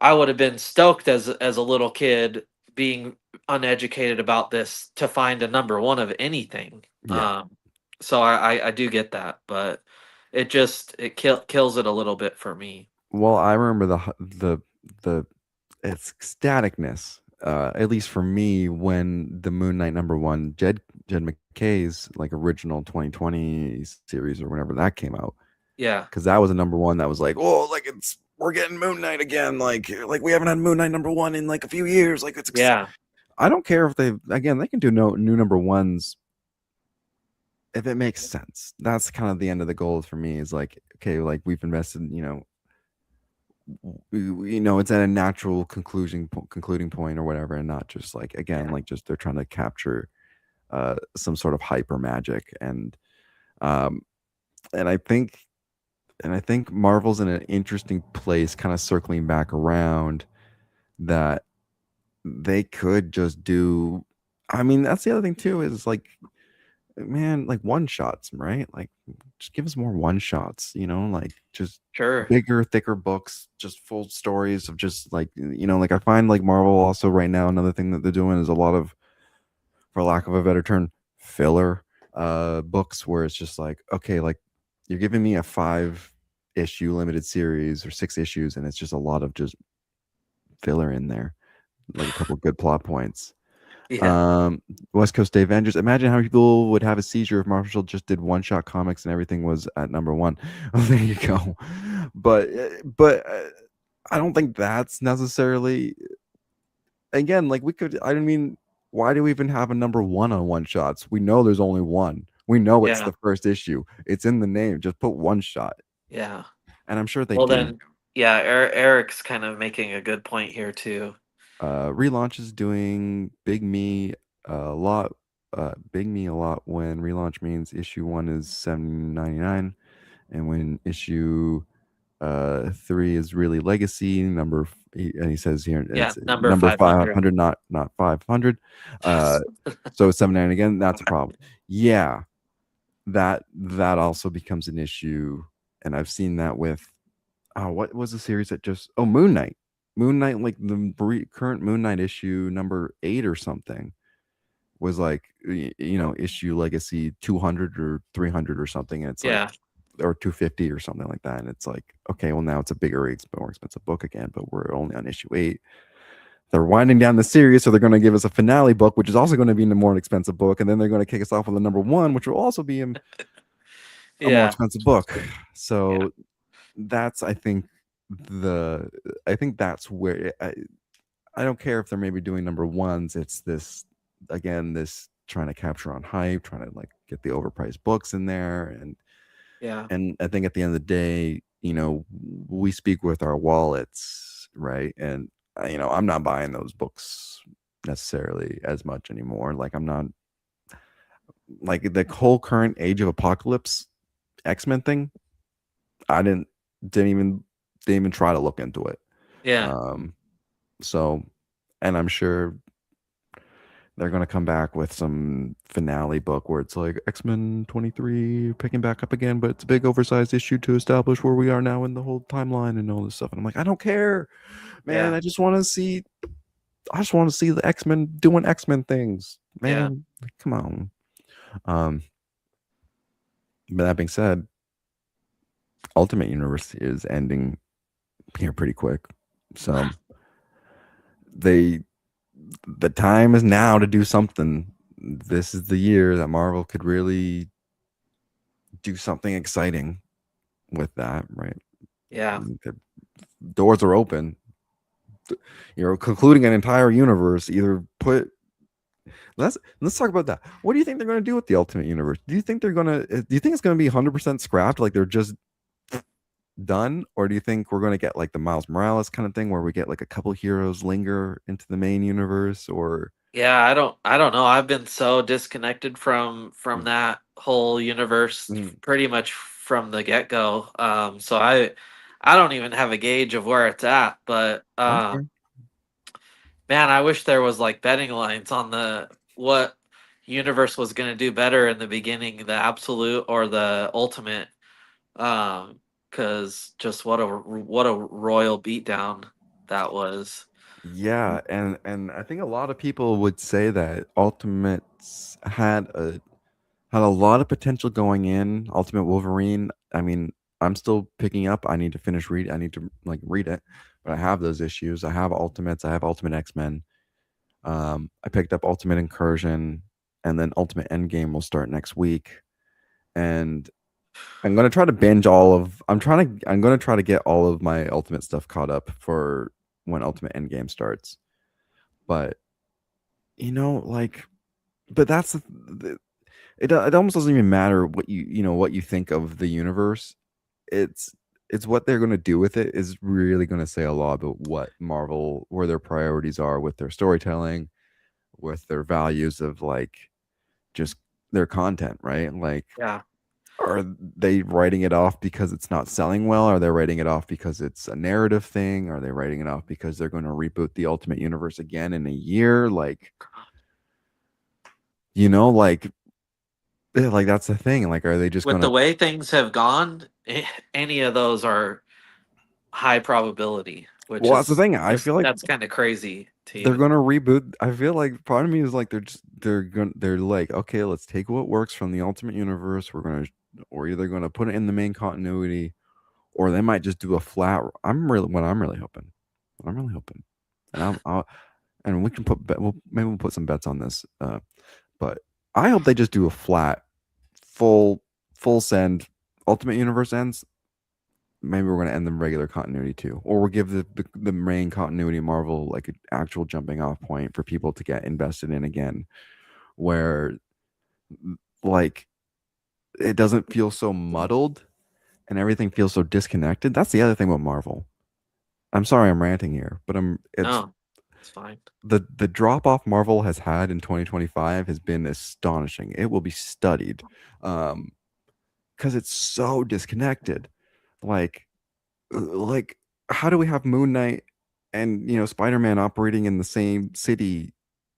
I would have been stoked as a little kid being uneducated about this to find a number one of anything. Yeah. So I do get that, but it kills it a little bit for me. Well, I remember the ecstaticness, at least for me, when the Moon Knight number one, Jed McKay's like original 2020 series or whenever that came out, Yeah. because that was a number one that was like, oh, like we're getting Moon Knight again, like we haven't had Moon Knight number one in like a few years, like Yeah. I don't care if they can do no new number ones if it makes sense. That's kind of the end of the goal for me is like, okay, like we've invested, it's at a natural concluding point or whatever, and not just like again, Yeah. like just they're trying to capture some sort of hyper magic um and I think Marvel's in an interesting place, kind of circling back around that they could just do. I mean, that's the other thing too is like, man, like one shots, right? Like, just give us more one shots, like just Sure. bigger, thicker books, just full stories of just like, like I find like Marvel also right now, another thing that they're doing is a lot of, for lack of a better term, filler books where it's just like, okay, like you're giving me a 5 issue limited series or 6 issues, and it's just a lot of just filler in there, like a couple good plot points. Yeah. um West Coast Day Avengers. Imagine how many people would have a seizure if Marshall just did one shot comics and everything was at number one. Oh, there you go. But I don't think that's necessarily, again, like we could, I mean, why do we even have a number one on one shots? We know there's only one. We know it's Yeah. the first issue. It's in the name. Just put one shot. Yeah. And I'm sure they Well do. then, yeah, Eric's kind of making a good point here too. Relaunch is doing Big Me a lot. Big Me a lot when relaunch means issue one is $7.99, and when issue 3 is really legacy and he says here Yeah, it's number number 500. 500, not 500. So it's 7.99 again. That's a problem. Yeah, that also becomes an issue, and I've seen that with what was the series that just Moon Knight. Moon Knight, like the current Moon Knight issue number 8 or something, was like issue legacy 200 or 300 or something, and it's like, Yeah. or 250 or something like that, and it's like, okay, well now it's a bigger, more expensive book again, but we're only on issue 8. They're winding down the series, so they're going to give us a finale book, which is also going to be a more expensive book, and then they're going to kick us off with a number one, which will also be a more Yeah. expensive book. Yeah. So that's, I think, the I think that's where I don't care if they're maybe doing number ones. It's this again, this trying to capture on hype, trying to like get the overpriced books in there, Yeah. and I think at the end of the day, we speak with our wallets, right? And I'm not buying those books necessarily as much anymore. Like I'm not like the whole current Age of Apocalypse X-Men thing. I didn't even didn't even try to look into it. Yeah. Um, so, and I'm sure they're gonna come back with some finale book where it's like X-Men 23 picking back up again, but it's a big oversized issue to establish where we are now in the whole timeline and all this stuff. And I'm like, I don't care, man. Yeah. I just want to see the X-Men doing X-Men things, Yeah. man. Like, come on. Um, but that being said, Ultimate Universe is ending here pretty quick. So they the time is now to do something. This is the year that Marvel could really do something exciting with that, right? Yeah. The doors are open. You're concluding an entire universe. Either put let's talk about that. What do you think they're going to do with the Ultimate Universe? Do you think they're going to? Do you think it's going to be 100% scrapped, like they're just done, or do you think we're going to get like the Miles Morales kind of thing, where we get like a couple heroes linger into the main universe, or Yeah, I don't know. I've been so disconnected from that whole universe Mm, pretty much from the get-go. So I don't even have a gauge of where it's at, but that's fair. man, I wish there was like betting lines on the what universe was going to do better in the beginning, the absolute or the ultimate. Cuz just what a royal beatdown that was. Yeah, and I think a lot of people would say that Ultimates had a lot of potential going in. Ultimate Wolverine. I mean, I'm still picking up. I need to finish read. I need to like read it, but I have those issues. I have Ultimates. I have Ultimate X-Men. I picked up Ultimate Incursion, and then Ultimate Endgame will start next week. And I'm gonna try to binge all of. I'm gonna try to get all of my Ultimate stuff caught up for when Ultimate Endgame starts. But like, but that's it almost doesn't even matter what what you think of the universe. It's it's what they're going to do with it is really going to say a lot about what Marvel, where their priorities are with their storytelling, with their values of like just their content, right? Like, Yeah. are they writing it off because it's not selling well? Are they writing it off because it's a narrative thing? Are they writing it off because they're going to reboot the Ultimate Universe again in a year? Like, like like that's the thing. Like, are they just With gonna? the way things have gone, any of those are high probability, which Well, that's the is thing. I just feel like that's kind of crazy to they're even. gonna reboot. I feel like part of me is like they're like, okay, let's take what works from the Ultimate Universe. We're either gonna put it in the main continuity, or they might just do a flat. I'm really hoping. What I'm really hoping, and and we can maybe we'll put some bets on this. But I hope they just do a flat, full, full send. Ultimate Universe ends. Maybe we're going to end the regular continuity too, or we'll give the main continuity of Marvel like an actual jumping off point for people to get invested in again, where like it doesn't feel so muddled and everything feels so disconnected. That's the other thing about Marvel. I'm sorry I'm ranting here, but it's No, it's fine. the drop off Marvel has had in 2025 has been astonishing. It will be studied, because it's so disconnected. Like like how do we have Moon Knight and Spider-Man operating in the same city,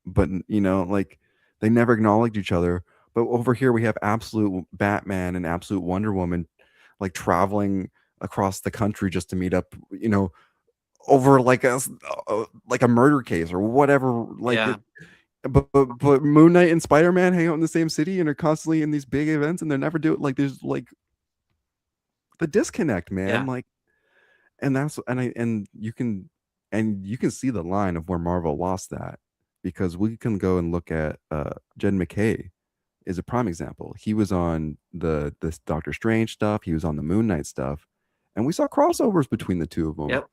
but like they never acknowledged each other. But over here we have absolute Batman and absolute Wonder Woman like traveling across the country just to meet up, over like a murder case or whatever. Like Yeah, it, but Moon Knight and Spider-Man hang out in the same city and are constantly in these big events, and they're never do it. Like there's like the disconnect, man. yeah, Like, and that's and you can see the line of where Marvel lost that, because we can go and look at Jed McKay is a prime example. He was on the this Doctor Strange stuff, he was on the Moon Knight stuff, and we saw crossovers between the two of them. Yep.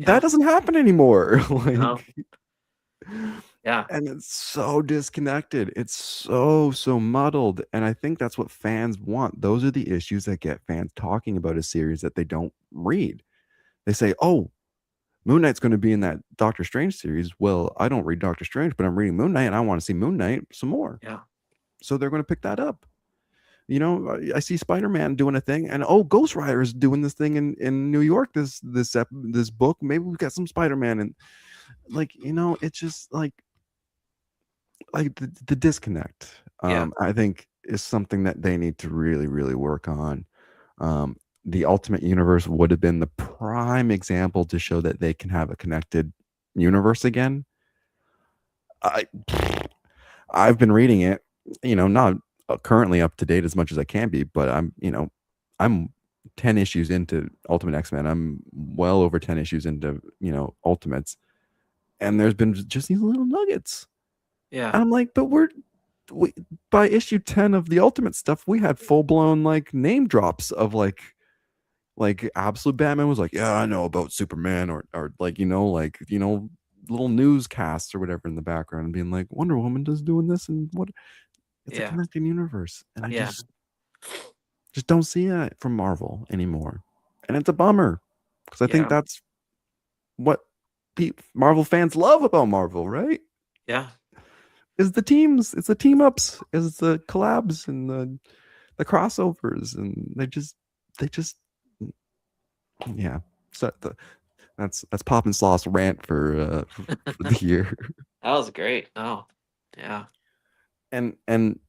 That Yeah. doesn't happen anymore. No. Like, Yeah. and it's so disconnected. It's so muddled. And I think that's what fans want. Those are the issues that get fans talking about a series that they don't read. They say, oh, Moon Knight's going to be in that Doctor Strange series. Well, I don't read Doctor Strange, but I'm reading Moon Knight and I want to see Moon Knight some more. Yeah. So they're going to pick that up. You know, I see Spider-Man doing a thing, and oh, Ghost Rider is doing this thing in New York. This book. Maybe we've got some Spider-Man, and like, you know, it's just like the disconnect. Yeah. I think is something that they need to really work on. The Ultimate Universe would have been the prime example to show that they can have a connected universe again. I I've been reading it, you know, not currently up to date as much as I can be, but I'm 10 issues into Ultimate X-Men. I'm well over 10 issues into, you know, Ultimates. And there's been just these little nuggets. Yeah. And I'm like, but we by issue 10 of the Ultimate stuff, we had full-blown like name drops of like Absolute Batman was like, yeah, I know about Superman, or like, you know, little newscasts or whatever in the background, and being like, Wonder Woman does doing this, and what, it's a Yeah. connecting universe. And I Yeah. just don't see that from Marvel anymore. And it's a bummer because I think Yeah. that's what Marvel fans love about Marvel, right? Yeah. Is the teams, it's the team ups, is the collabs and the crossovers, and they just yeah. So that's Pop and Sauce rant for the year. That was great. Oh. Yeah. and and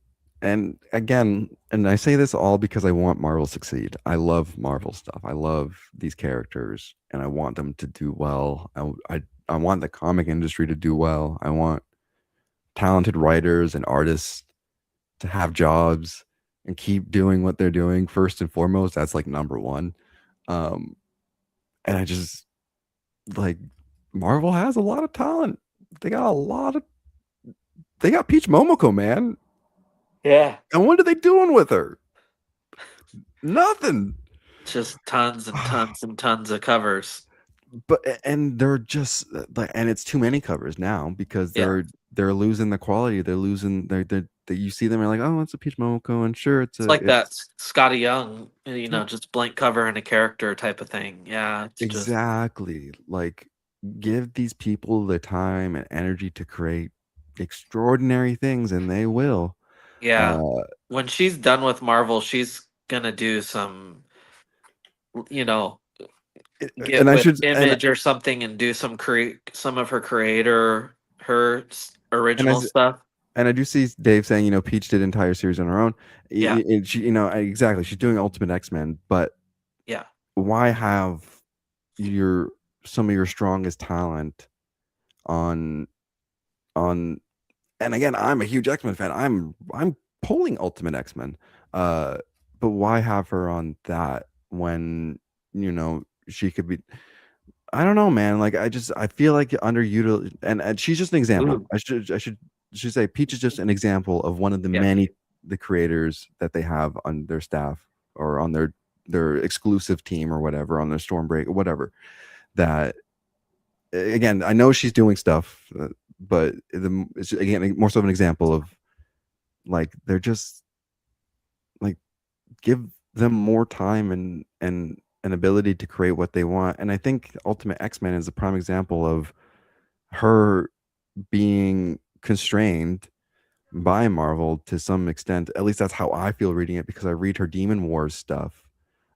and again, and I say this all because I want Marvel to succeed. I love Marvel stuff. I love these characters, and I want them to do well. I want the comic industry to do well. I want talented writers and artists to have jobs and keep doing what they're doing first and foremost. That's like number one. Um, and I just like, Marvel has a lot of talent. They got a lot of they got Peach Momoko, man. Yeah. And what are they doing with her? Nothing. Just tons and tons and tons of covers. But and they're just like, and it's too many covers now because Yeah. they're losing the quality. They're losing you see them and you're like, oh, it's a Peach Momoko, and sure, It's like that it's Scotty Young, you yeah, know, just blank cover and a character type of thing. Yeah, it's just exactly. Like, give these people the time and energy to create extraordinary things, and they will. yeah. Uh, When she's done with Marvel, she's gonna do some, you know, and get I with should Image or something and do some of her creator and I original stuff. and I do see Dave saying, you know, Peach did an entire series on her own. Yeah, She, you know, exactly. She's doing Ultimate X-Men, but yeah, why have your some of your strongest talent on on and again, I'm a huge X-Men fan. I'm pulling Ultimate X-Men. Uh but why have her on that when, you know, she could be, I don't know, man. Like, I feel like underutilized, and she's just an example. ooh, I should say Peach is just an example of one of the yeah, many the creators that they have on their staff or on their exclusive team or whatever, on their Stormbreak or whatever. That, again, I know she's doing stuff, but it's again more so of an example of, like, they're just like, give them more time and an ability to create what they want. And I think Ultimate X-Men is a prime example of her being constrained by Marvel to some extent. At least that's how I feel reading it, because I read her Demon Wars stuff,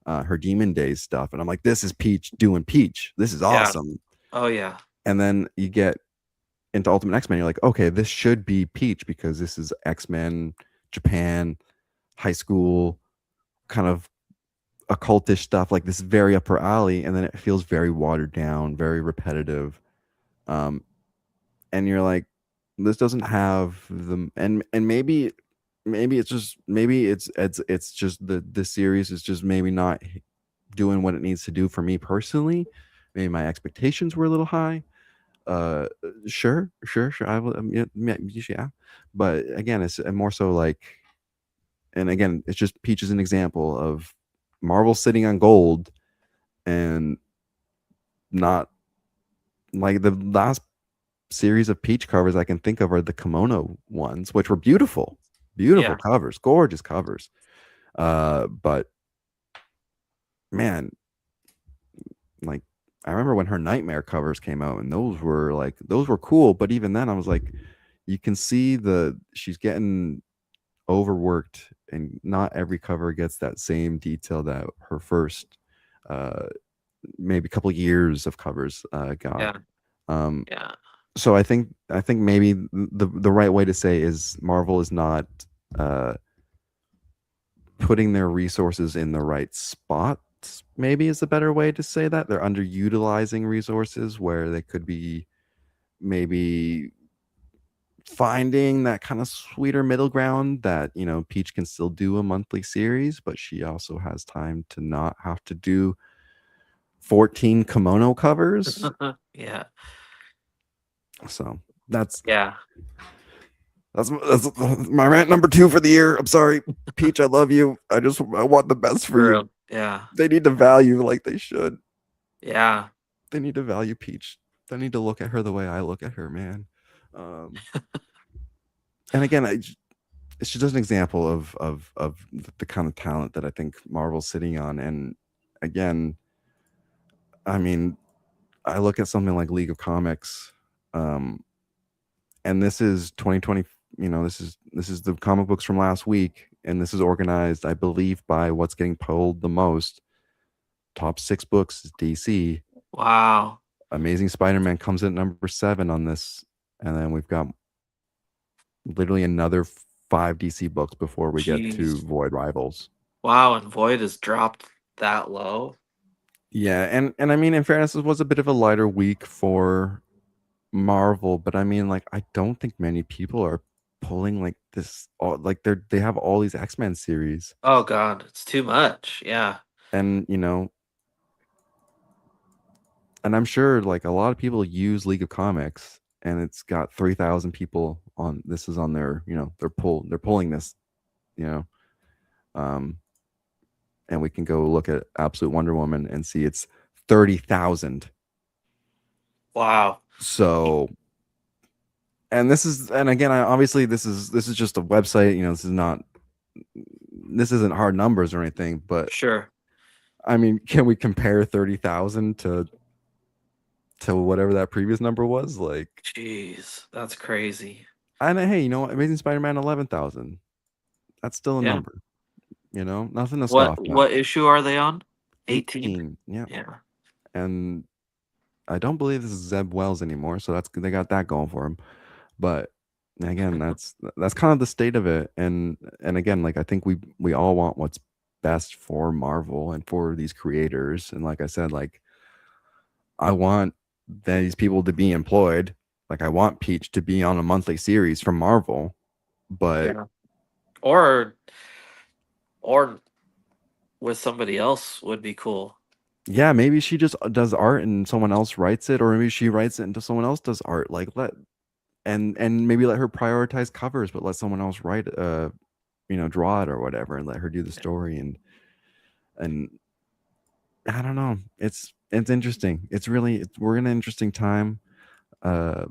her Demon Days stuff, and I'm like, this is Peach doing Peach. This is yeah. awesome. Oh yeah, And then you get into Ultimate X-Men, you're like, okay, this should be Peach because this is X-Men, Japan, high school, kind of occultish stuff. Like, this is very up her alley, and then it feels very watered down, very repetitive. Um, and you're like, this doesn't have the, and maybe it's just, maybe it's just the series is just maybe not doing what it needs to do for me personally. Maybe my expectations were a little high. Sure, I will, yeah. But again, it's more so like, and again, it's just Peach is an example of Marvel's sitting on gold, and not like the last series of Peach covers I can think of are the kimono ones, which were beautiful, beautiful Yeah. covers, gorgeous covers. But man, like I remember when her Nightmare covers came out, and those were cool. But even then, I was like, you can see she's getting overworked, and not every cover gets that same detail that her first, uh, maybe a couple years of covers got. Yeah. Um, Yeah. so I think maybe the right way to say is Marvel is not uh, putting their resources in the right spots. Maybe is a better way to say that they're underutilizing resources where they could be maybe finding that kind of sweeter middle ground that Peach can still do a monthly series, but she also has time to not have to do 14 kimono covers. Yeah. So that's Yeah. That's my rant number 2 for the year. I'm sorry, Peach. I love you. I want the best for For you. real. Yeah. They need to value like they should. Yeah. They need to value Peach. They need to look at her the way I look at her, man. Um, and again, it's just an example of the kind of talent that I think Marvel's sitting on. And again, I mean, I look at something like League of Comics, um, and this is 2020. This is the comic books from last week, and this is organized, I believe, by what's getting pulled the most. Top 6 books is DC. Wow. Amazing Spider-Man comes in at number 7 on this, and then we've got literally another 5 DC books before we get to Jeez. Void Rivals. Wow. And Void has dropped that low. Yeah, and I mean, in fairness, this was a bit of a lighter week for Marvel, but I mean, like, I don't think many people are pulling like this. Like they have all these X-Men series, Oh God, it's too much. Yeah. and and I'm sure like a lot of people use League of Comics, and it's got 3,000 people on. This is on their, they're pulling this, you know, um, and we can go look at Absolute Wonder Woman and see it's 30,000. Wow. So, and again, obviously this is just a website. This isn't hard numbers or anything, but Sure. I mean, can we compare 30,000 to whatever that previous number was? Like, Jeez, that's crazy. and hey, Amazing Spider-Man 11,000. That's still a Yeah. number. Nothing to What scoff at. what issue are they on? 18? 18. Yeah. Yeah. And I don't believe this is Zeb Wells anymore, so they got that going for him. But again, that's kind of the state of it. And again, like I think we all want what's best for Marvel and for these creators. And like I said, like I want these people to be employed. Like I want Peach to be on a monthly series from Marvel, but Yeah. Or with somebody else would be cool. yeah, maybe she just does art and someone else writes it, or maybe she writes it and someone else does art. Like and maybe let her prioritize covers, but let someone else write, draw it or whatever, and let her do the story. And I don't know. It's interesting. We're in an interesting time. Uh,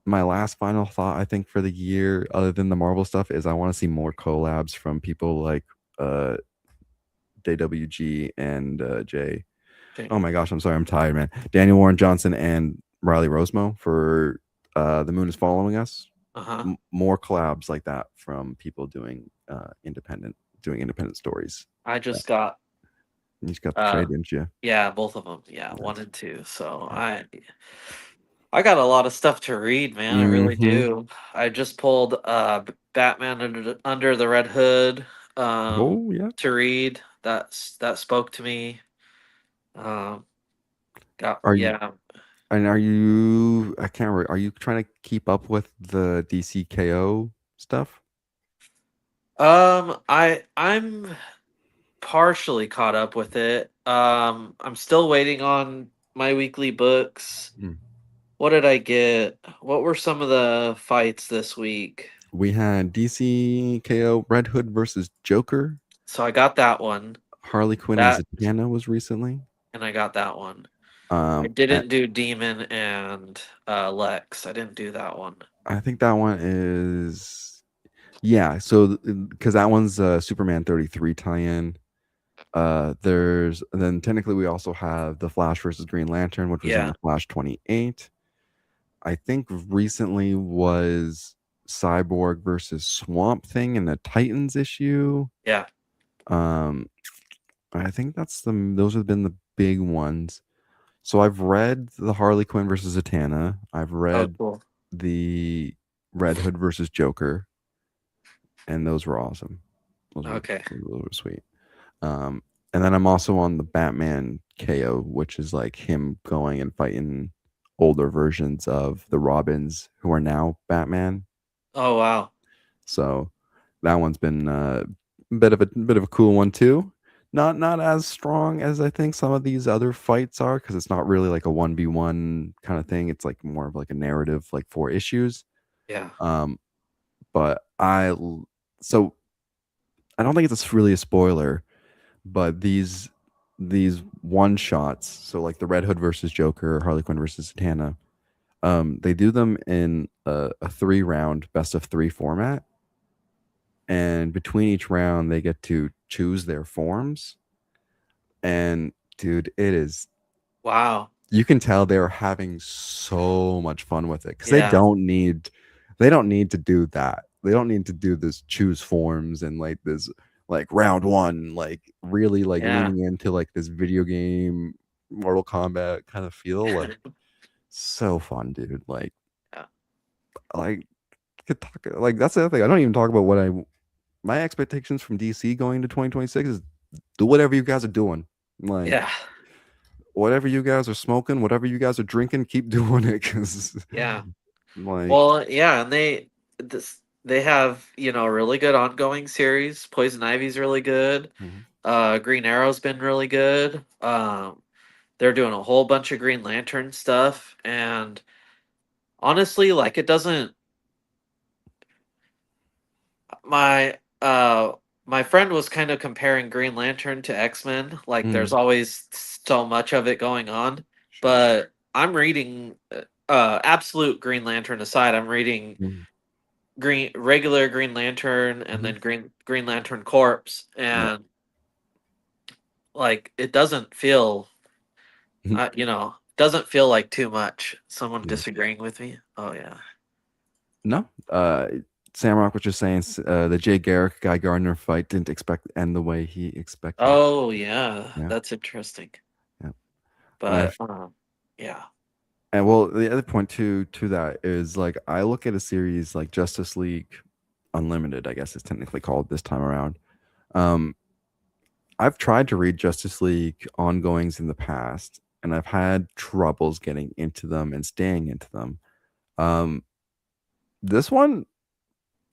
my last final thought, I think, for the year, other than the Marvel stuff, is I want to see more collabs from people like uh JWG and Jay. Okay. Oh my gosh, I'm sorry, I'm tired, man. Daniel Warren Johnson and Riley Rosemo for The Moon is Following Us. Uh-huh. More collabs like that from people doing independent stories. I just got You just got the uh trade, didn't you? yeah, both of them. Yeah, Nice. 1 and 2. So I got a lot of stuff to read, man. I really Mm-hmm. do. I just pulled Batman Under the Red Hood Oh yeah. to read. That spoke to me. Um got Are you yeah. and are you? I can't remember. Are you trying to keep up with the DCKO stuff? I'm partially caught up with it. I'm still waiting on my weekly books. Hmm. What did I get? What were some of the fights this week? We had DCKO Red Hood versus Joker. So I got that one. Harley Quinn and That Zatanna was recently. and I got that one. I And didn't do Demon and Lex. I didn't do that one. I think that one is yeah. So because that one's Superman 33 tie-in. There's then technically we also have the Flash versus Green Lantern, which was in Yeah, the Flash 28. I think recently was Cyborg versus Swamp Thing in the Titans issue. yeah. Um, I think those have been the big ones. So I've read the Harley Quinn versus Zatanna. I've Oh, read cool. the Red Hood versus Joker, and those were awesome. Okay. Those were sweet. Um, and then I'm also on the Batman KO, which is like him going and fighting older versions of the Robins who are now Batman. Oh, wow. So that one's been a bit of a cool one too. Not as strong as I think some of these other fights are because it's not really like a 1v1 kind of thing. It's like more of like a narrative, like 4 issues. Yeah. Um, but so I don't think it's really a spoiler, but these one shots, so like the Red Hood versus Joker, Harley Quinn versus Zatanna, they do them in a 3 round best of 3 format, and between each round they get to choose their forms. And dude, it is Wow. you can tell they're having so much fun with it because Yeah. they don't need to do that. They don't need to do this choose forms and like this like round one, like really like Yeah. leaning into like this video game Mortal Kombat kind of feel. Like so fun, dude. Yeah. Like could talk like that's the other thing. I don't even talk about what I my expectations from DC going into 2026 is do whatever you guys are doing. Like Yeah. whatever you guys are smoking, whatever you guys are drinking, keep doing it because Yeah. like Well, yeah, and they have, really good ongoing series. Poison Ivy's really good. Mhm. Green Arrow's been really good. They're doing a whole bunch of Green Lantern stuff, and honestly, like it doesn't my my friend was kind of comparing Green Lantern to X-Men. Like there's Mm, always so much of it going on, sure. but I'm reading absolute Green Lantern aside, I'm reading Mhm. regular Green Lantern and Mhm. then Green Lantern Corpse, Yeah. and like it doesn't feel Mhm. doesn't feel like too much. Someone Yeah. disagreeing with me? Oh yeah. No. Samrock was just saying the Jay Garrick Guy Gardner fight didn't expect to end the way he expected. Oh yeah, Yeah. that's interesting. Yeah. And But yeah. well, the other point to that is like I look at a series like Justice League Unlimited, I guess it's technically called this time around. Um, I've tried to read Justice League ongoings in the past, and I've had troubles getting into them and staying into them. Um, this one,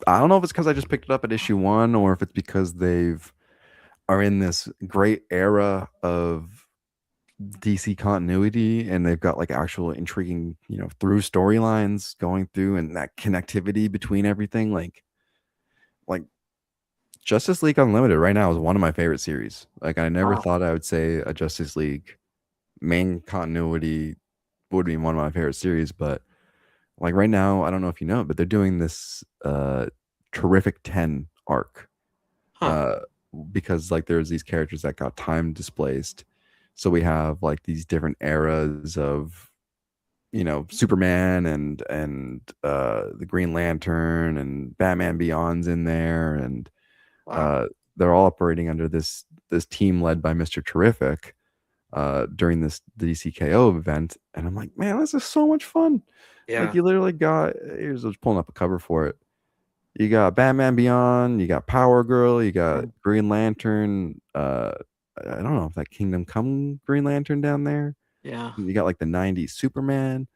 I don't know if it's because I just picked it up at issue one, or if it's because they've are in this great era of DC continuity, and they've got like actual intriguing, through storylines going through, and that connectivity between everything. Like Justice League Unlimited right now is one of my favorite series. Like I never Wow. thought I would say a Justice League main continuity would be one of my favorite series, but like right now, I don't know if you know, but they're doing this terrific 10 arc. Huh. Uh because like there's these characters that got time displaced. So we have like these different eras of Superman and the Green Lantern and Batman Beyond's in there, and Wow. uh they're all operating under this team led by Mr. Terrific during this DCKO event, and I'm like, man, this is so much fun. Like Yeah. you literally got here's I was pulling up a cover for it. You got Batman Beyond, you got Power Girl, you got Mm. Green Lantern. I don't know if that Kingdom Come Green Lantern down there. Yeah. You got like the '90s Superman,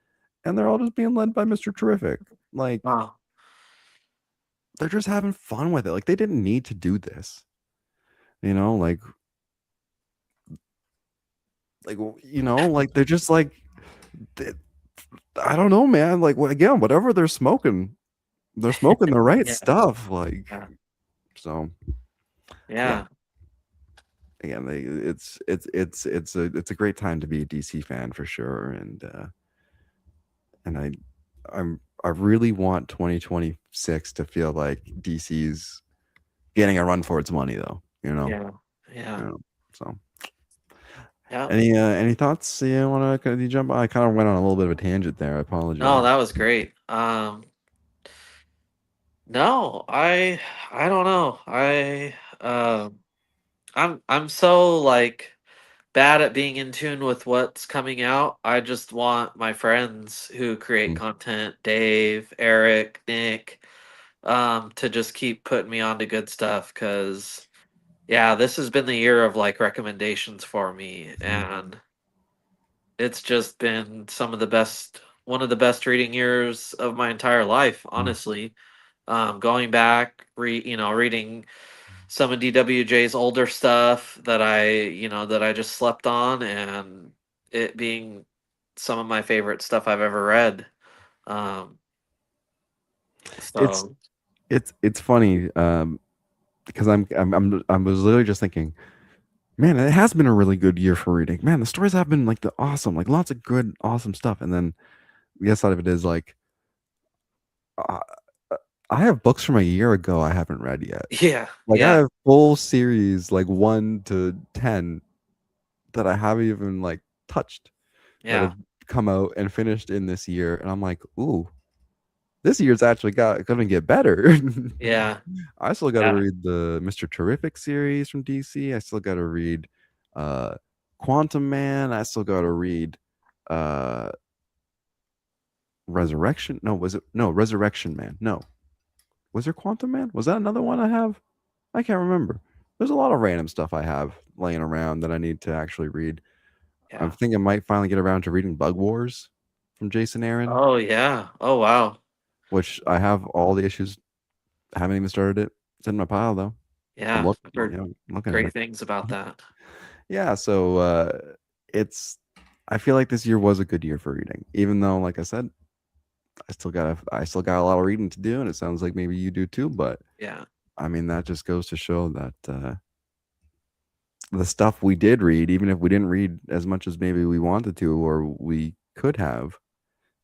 and they're all just being led by Mr. Terrific. Like Wow. they're just having fun with it. Like they didn't need to do this. You know, like they're just like they- I don't know, man. Like again, whatever they're smoking the right Yeah. stuff. Like Yeah. so, yeah. Yeah. again, it's a great time to be a DC fan for sure, and I really want 2026 to feel like DC's getting a run for its money, though. Yeah. Yeah. You know. So, Yeah. any thoughts you want to jump on? I kind of went on a little bit of a tangent there. I No, apologize. that was great. No, I don't know. I'm so like bad at being in tune with what's coming out. I just want my friends who create Mm, content, Dave, Eric, Nick, to just keep putting me on to good stuff because yeah, this has been the year of like recommendations for me, mhm, and it's just been some of the best, one of the best reading years of my entire life, mm. honestly. Going back, reading some of DWJ's older stuff that I just slept on, and it being some of my favorite stuff I've ever read. Um, It's so it's funny because I was literally just thinking, man, it has been a really good year for reading. Man, the stories have been like the awesome, like lots of good, awesome stuff. And then the other side of it is like, uh, I have books from a year ago I haven't read yet. yeah, Like I yeah, have full series, like 1 to 10, that I haven't even like touched, that yeah, have come out and finished in this year, and I'm like, ooh, this year's actually gonna get better. yeah, I still got to yeah, read the Mr. Terrific series from DC. I still got to read uh Quantum Man. I still got to read uh Resurrection. No, was it no Resurrection Man? No, was there Quantum Man? Was that another one I have? I can't remember. There's a lot of random stuff I have laying around that I need to actually read. I'm yeah. thinking I might finally get around to reading Bug Wars from Jason Aaron, Oh yeah. Oh wow. which I have all the issues. Haven't even started it. It's in my pile though. Yeah, I've heard I'm looking at great it. things about that. Yeah, so it's I feel like this year was a good year for reading. Even though, like I said, I still got a lot of reading to do, and it sounds like maybe you do too. But Yeah, I mean, that just goes to show that the stuff we did read, even if we didn't read as much as maybe we wanted to or we could have,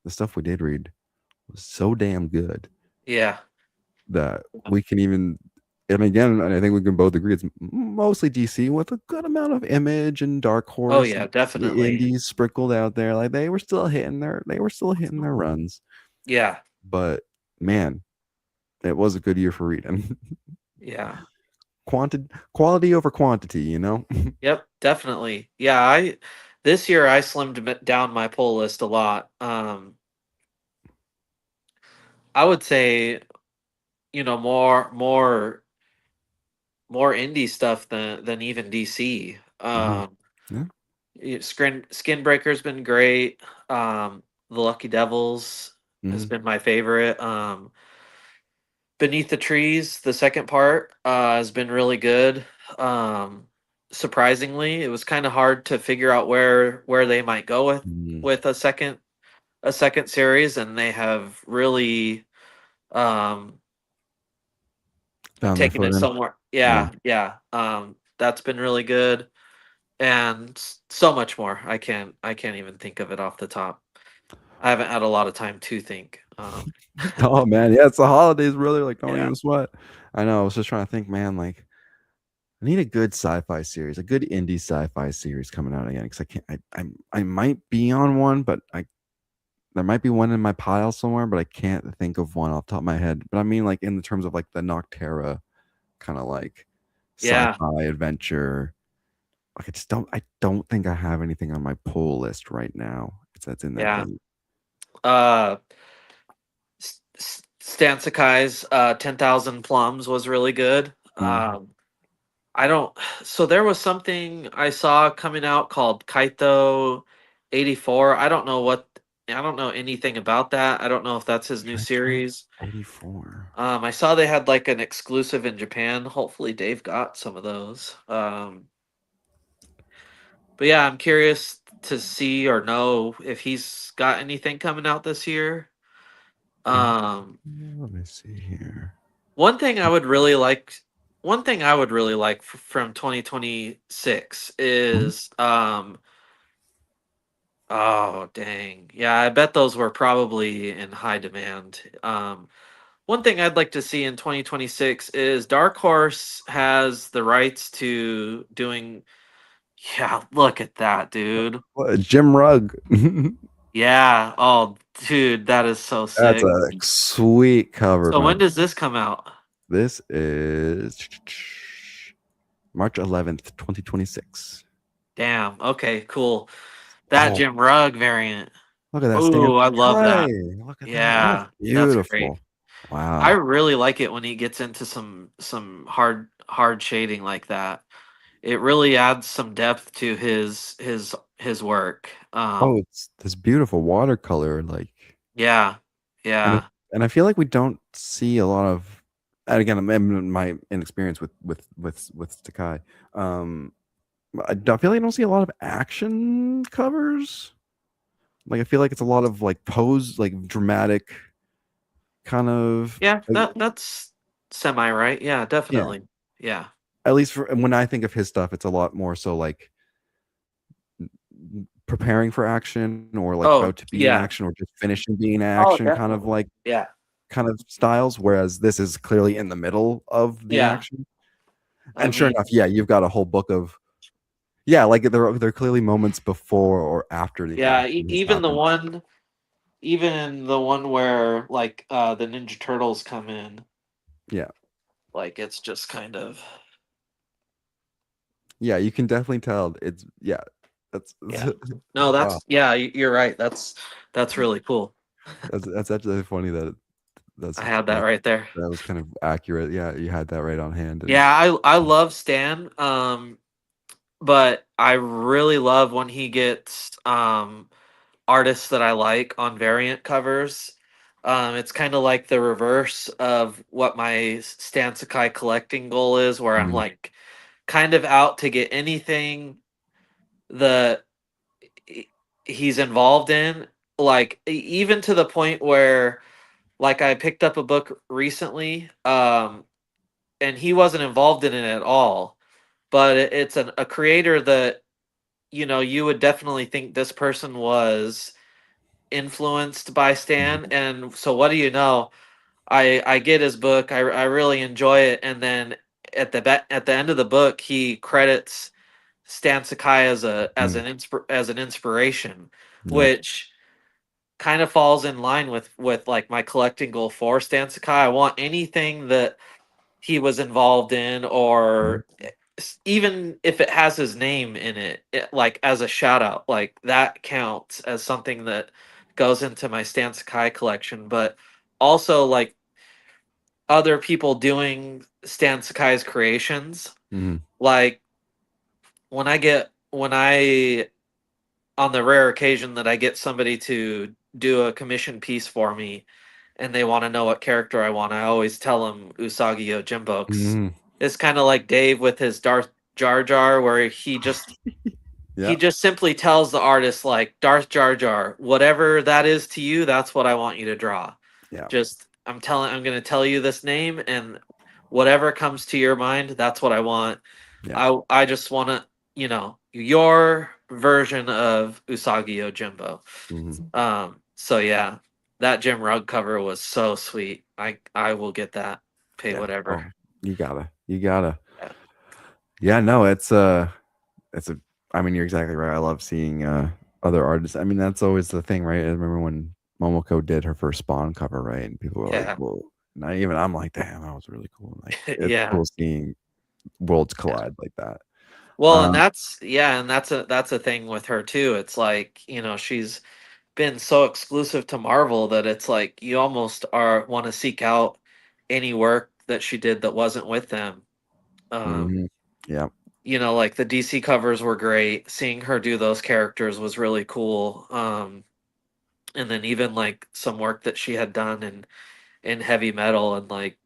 the stuff we did read was so damn good yeah. that we can even. And again, and I think we can both agree it's mostly DC with a good amount of Image and Dark Oh Horse yeah, and definitely. indies sprinkled out there. Like they were still hitting their runs. Yeah, But man, it was a good year for reading. yeah. Quality over quantity, you know? Yep, definitely. Yeah, I this year I slimmed down my pull list a lot. I would say, more indie stuff than even DC. Mhm. Yeah. Skin Breaker's been great. The Lucky Devils has Mhm. been my favorite. Beneath the Trees, the second part, has been really good. Um, Surprisingly, it was kind of hard to figure out where they might go with Mhm. with a second series, and they have really um, Found their taken it footing. somewhere. Yeah. Yeah, yeah. That's been really good, and so much more. I can't even think of it off the top. I haven't had a lot of time to think. Oh man, yeah, it's the holidays, brother. Like, don't Yeah, even sweat. I know. I was just trying to think, man. Like, I need a good sci-fi series, a good indie sci-fi series coming out again. Because I can't. I might be on one, but I there might be one in my pile somewhere, but I can't think of one off the top of my head. But I mean, like in the terms of like the Noctera kind of like yeah, sci-fi adventure. Like I don't think I have anything on my pull list right now. That's in that yeah. vein. Uh, Stan Sakai's 10,000 Plums was really good. Mm. I don't. So there was something I saw coming out called Kaito 84. I don't know anything about that. I don't know if that's his new Kaito series. 84. I saw they had like an exclusive in Japan. Hopefully Dave got some of those. But yeah, I'm curious to see or know if he's got anything coming out this year. Mm. Um, Let me see here. One thing I would really like. one thing I would really like from 2026 Mhm. is oh dang. Yeah, I bet those were probably in high demand. One thing I'd like to see in 2026 is Dark Horse has the rights to doing. Yeah, look at that, dude. Jim Rugg. Yeah. Oh, dude, that is so That's sick. a sweet cover, So when man. does this come out? This is March 11th, 2026. Damn. Okay, cool. That Oh, Jim Rugg variant. look at that Stan Oh, I love that. Sakai. Look at that. That's Yeah, that's great. beautiful. I Wow. really like it when he gets into some hard shading like that. It really adds some depth to his work. Oh, it's this beautiful watercolor, like, Yeah. and Yeah. I feel like we don't see a lot of, and again, my inexperience with Sakai. Um, I feel like I don't see a lot of action covers. Like, I feel like it's a lot of like pose, like dramatic kind of, Yeah, like, that's semi right. Yeah, yeah. definitely. Yeah. At least for when I think of his stuff, it's a lot more so like preparing for action or like Oh, about to be in yeah. action or just finishing being Oh, action kind of definitely. like Yeah. kind of styles, whereas this is clearly in the middle of the Yeah. action. I And sure mean, enough, yeah, you've got a whole book of, yeah, like there are clearly moments before or after the yeah, action has even happened. the one where like the Ninja Turtles come in, Yeah. like it's just kind of Yeah, you can definitely tell it's, yeah, that's yeah. No, wow. yeah, you're right. That's really cool. That's actually funny that I had that that right there. that was kind of accurate. Yeah, you had that right on hand and Yeah, I love Stan. But I really love when he gets artists that I like on variant covers. It's kind of like the reverse of what my Stan Sakai collecting goal is, where I'm mhm, like kind of out to get anything that he- he's involved in, like even to the point where like I picked up a book recently, and he wasn't involved in it at all, but it's a creator that you would definitely think this person was influenced by mhm, Stan. And so, what do you know? I get his book. I really enjoy it, and then at the end of the book, he credits Stan Sakai mhm. as an inspiration, Yep. which kind of falls in line with like my collecting goal for Stan Sakai. I want anything that he was involved in, Mhm, or even if it has his name in it, like as a shout out, like that counts as something that goes into my Stan Sakai collection. But also like other people doing Stan Sakai's creations, mhm, like when I on the rare occasion that I get somebody to do a commission piece for me and they want to know what character I want, I always tell them Usagi Yojimbo. 'Cause mhm. it's kind of like Dave with his Darth Jar Jar, where he Yeah, just simply tells the artist like Darth Jar Jar, whatever that is to you, that's what I want you to draw. yeah, Just I'm going to tell you this name, and whatever comes to your mind, that's what I want. yeah. I just want to, your version of Usagi Yojimbo. Mhm. So yeah, that Jim Rugg cover was so sweet. I will get that. Pay Yeah. whatever. Oh, you gotta. You gotta. Yeah. Yeah, no, it's a, I mean, you're exactly right. I love seeing other artists. I mean, that's always the thing, right? I remember when Momoko did her first Spawn cover, right? And people were like, Yeah. "Whoa." Not even I'm like, "Damn, that was really cool." Like, it's Yeah. cool seeing worlds Yeah. collide like that. Well, and Um, that's a thing with her too. It's like, she's been so exclusive to Marvel that it's like you almost are want to seek out any work that she did that wasn't with them. Um, mhm. Yeah. like the DC covers were great. Seeing her do those characters was really cool. And then even like some work that she had done in heavy metal, and like,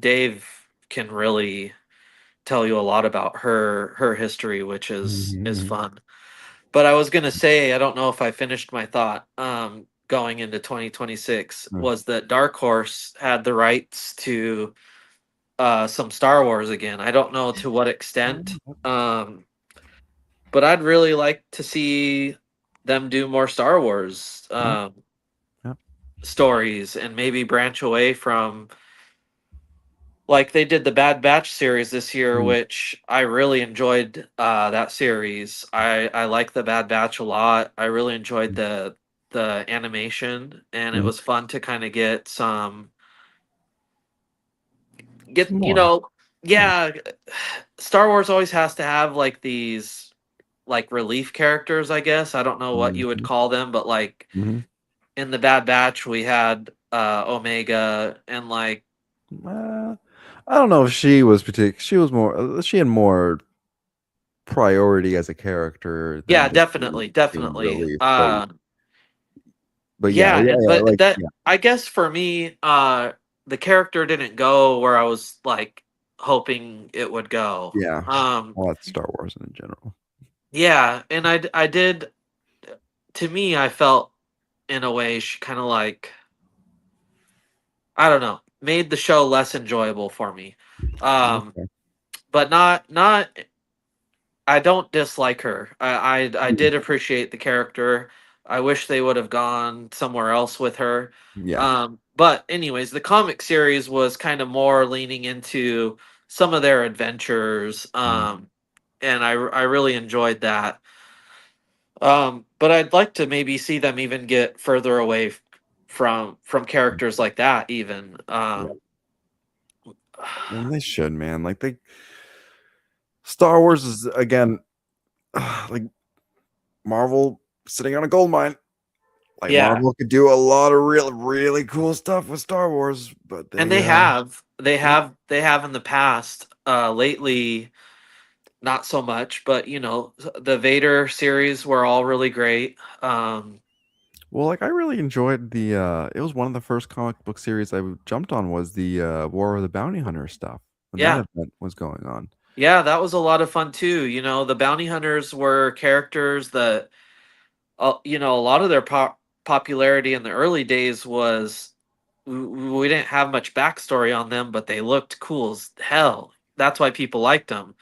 Dave can really tell you a lot about her history, which Mhm, is mhm. fun. But I was gonna say, I don't know if I finished my thought. Going into 2026 Mm. was that Dark Horse had the rights to some Star Wars again. I don't know to what extent, Mhm. but I'd really like to see them do more Star Wars Yeah, yeah. stories and maybe branch away from, like they did the Bad Batch series this year, Mm, which I really enjoyed that series. I like the Bad Batch a lot. I really enjoyed mm, the animation, and it mhm. was fun to kind of get some get Some you more. know Yeah. yeah. Star Wars always has to have like these like relief characters, I guess. I don't know what you would Mhm, call them, but like mhm. in the Bad Batch we had Omega and like Uh, I don't know if she was she was more she had more priority as a character than yeah, just definitely, being definitely. relief, but yeah, Yeah, yeah, and yeah, but like, that yeah, I guess for me, the character didn't go where I was like hoping it would go. yeah. Well, that's Star Wars in general. Yeah, and I did. To me, I felt in a way she kind of like, I don't know, made the show less enjoyable for me. Um, Okay. but not. I don't dislike her. I Mm, did appreciate the character. I wish they would have gone somewhere else with her. yeah. But anyways, the comic series was kind of more leaning into some of their adventures. Mm, And I really enjoyed that. But I'd like to maybe see them even get further away from mm, characters like that. Even yeah. And they should, man. Like, they Star Wars is, again, like, Marvel sitting on a gold mine. Like, yeah, Marvel could do a lot of really cool stuff with Star Wars, but and they, yeah. they have in the past. Lately, not so much, but the Vader series were all really great. Well, like, I really enjoyed it was one of the first comic book series I jumped on was the, War of the Bounty Hunter stuff when that Yeah, event was going on. yeah, that was a lot of fun too. The bounty hunters were characters that, a lot of their popularity in the early days was we didn't have much backstory on them, but they looked cool as hell. That's why people liked them.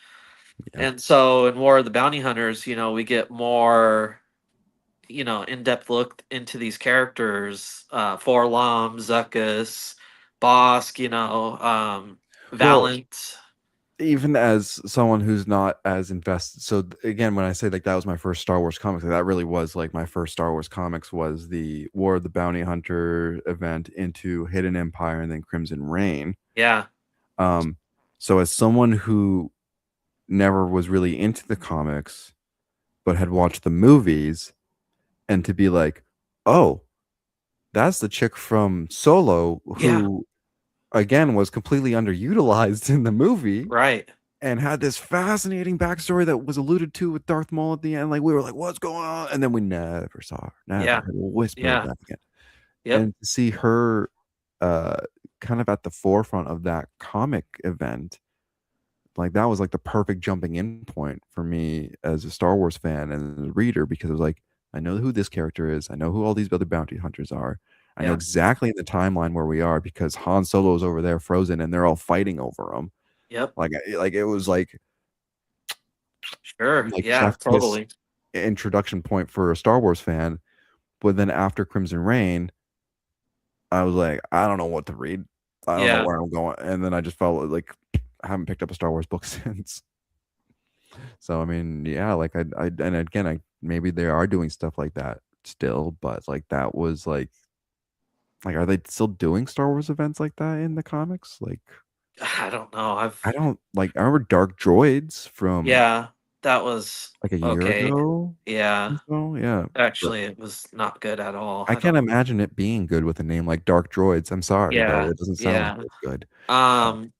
Yeah. And so in War of the Bounty Hunters, we get more, in-depth look into these characters, Forlom, Zuckuss, Bosk, Well, Valent. even as someone who's not as invested, so again, when I say like that was my first Star Wars comics, like, that really was like my first Star Wars comics was the War of the Bounty Hunter event into Hidden Empire and then Crimson Reign. Yeah, Um, so as someone who never was really into the comics but had watched the movies, and to be like, oh, that's the chick from Solo yeah, who again was completely underutilized in the movie right. and had this fascinating backstory that was alluded to with Darth Maul at the end. Like, we were like, "What's going on?" And then we never saw her, never Yeah, had a whisper of yeah, that again. yep. And to see her, uh, kind of at the forefront of that comic event, like, that was like the perfect jumping in point for me as a Star Wars fan and a reader because it was like, I know who this character is. I know who all these other bounty hunters are. I know Yeah, exactly the timeline where we are because Han Solo's over there frozen and they're all fighting over him. yep. Like it was Sure. like Yeah, chef kiss totally. introduction point for a Star Wars fan. But then after Crimson Reign, I was like, I don't know what to read. I don't know Yeah. where I'm going. And then I just felt like I haven't picked up a Star Wars book since. So I mean, yeah, like I and again, maybe they are doing stuff like that still, but like that was like are they still doing Star Wars events like that in the comics? Like I don't know. I don't like I remember Dark Droids from Yeah, that was like a year okay. ago Yeah. or so. Yeah. But Actually, it was not good at all. I I can't don't. imagine it being good with a name like Dark Droids. I'm sorry, but Yeah. it doesn't sound like Yeah. it's good. Uh, Um,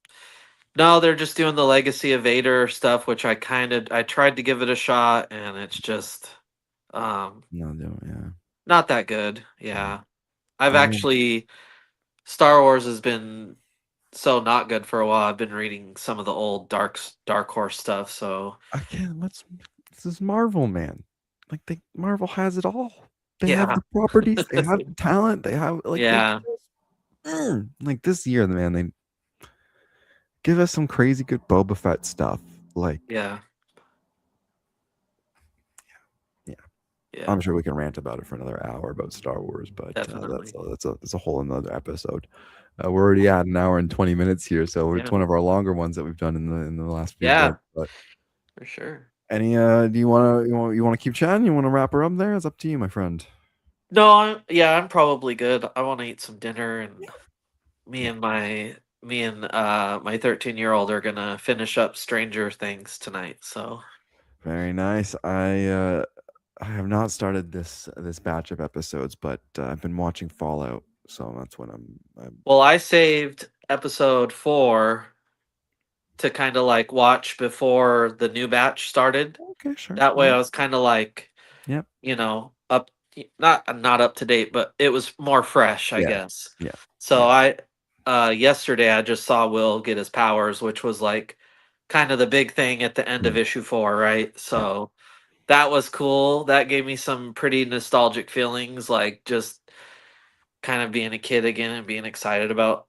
no, they're just doing the Legacy of Vader stuff, which I tried to give it a shot, and it's just um no, no, yeah. not that good. Mm. Yeah. I've I mean, actually Star Wars has been so not good for a while. I've been reading some of the old Dark Horse stuff, so again, this is Marvel, man. Like Marvel has it all. They have yeah. the properties, they have the talent, they have like they Yeah. just like this year, man, give us some crazy good Boba Fett stuff. Like, Yeah. yeah, Yeah. I'm sure we can rant about it for another hour about Star Wars, but Definitely. that's a whole another episode. We're already at an hour and 20 minutes here, so it's Yeah. one of our longer ones that we've done in the last few Yeah. bits. But For sure. any do you want to keep chatting? You want to wrap her up there? It's up to you, my friend. No, I'm probably good. I want to eat some dinner, and me Yeah, and my my 13-year-old are gonna finish up Stranger Things tonight. So, very nice. I have not started this batch of episodes, but I've been watching Fallout, so that's what I'm well, I saved episode 4 to kind of like watch before the new batch started. okay, sure. That way, Yeah. I was kind of like, Yep. up, not up to date, but it was more fresh, I Yeah. guess. Yeah. So Yeah. yesterday I just saw Will get his powers, which was like kind of the big thing at the end of Mm, issue 4, right? yeah. So that was cool. That gave me some pretty nostalgic feelings, like just kind of being a kid again and being excited about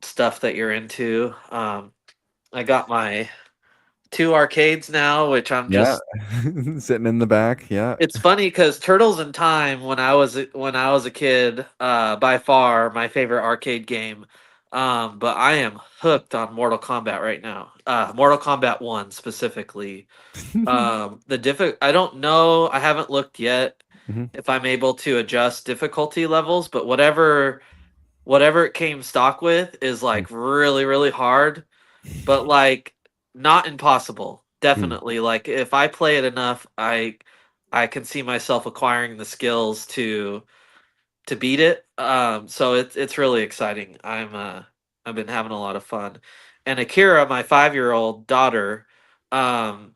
stuff that you're into. I got my 2 arcades now, which I'm Yeah. just Sitting in the back. Yeah. it's funny because Turtles in Time, when I was a kid, by far my favorite arcade game. But I am hooked on Mortal Kombat right now. Mortal Kombat 1 specifically. I don't know, I haven't looked yet Hmm. if I'm able to adjust difficulty levels, but whatever it came stock with is like really, really hard, but like not impossible. Mm. Definitely. Like if I play it enough, I can see myself acquiring the skills to beat it. So it's really exciting. I've been having a lot of fun. And Akira, my 5-year-old daughter, um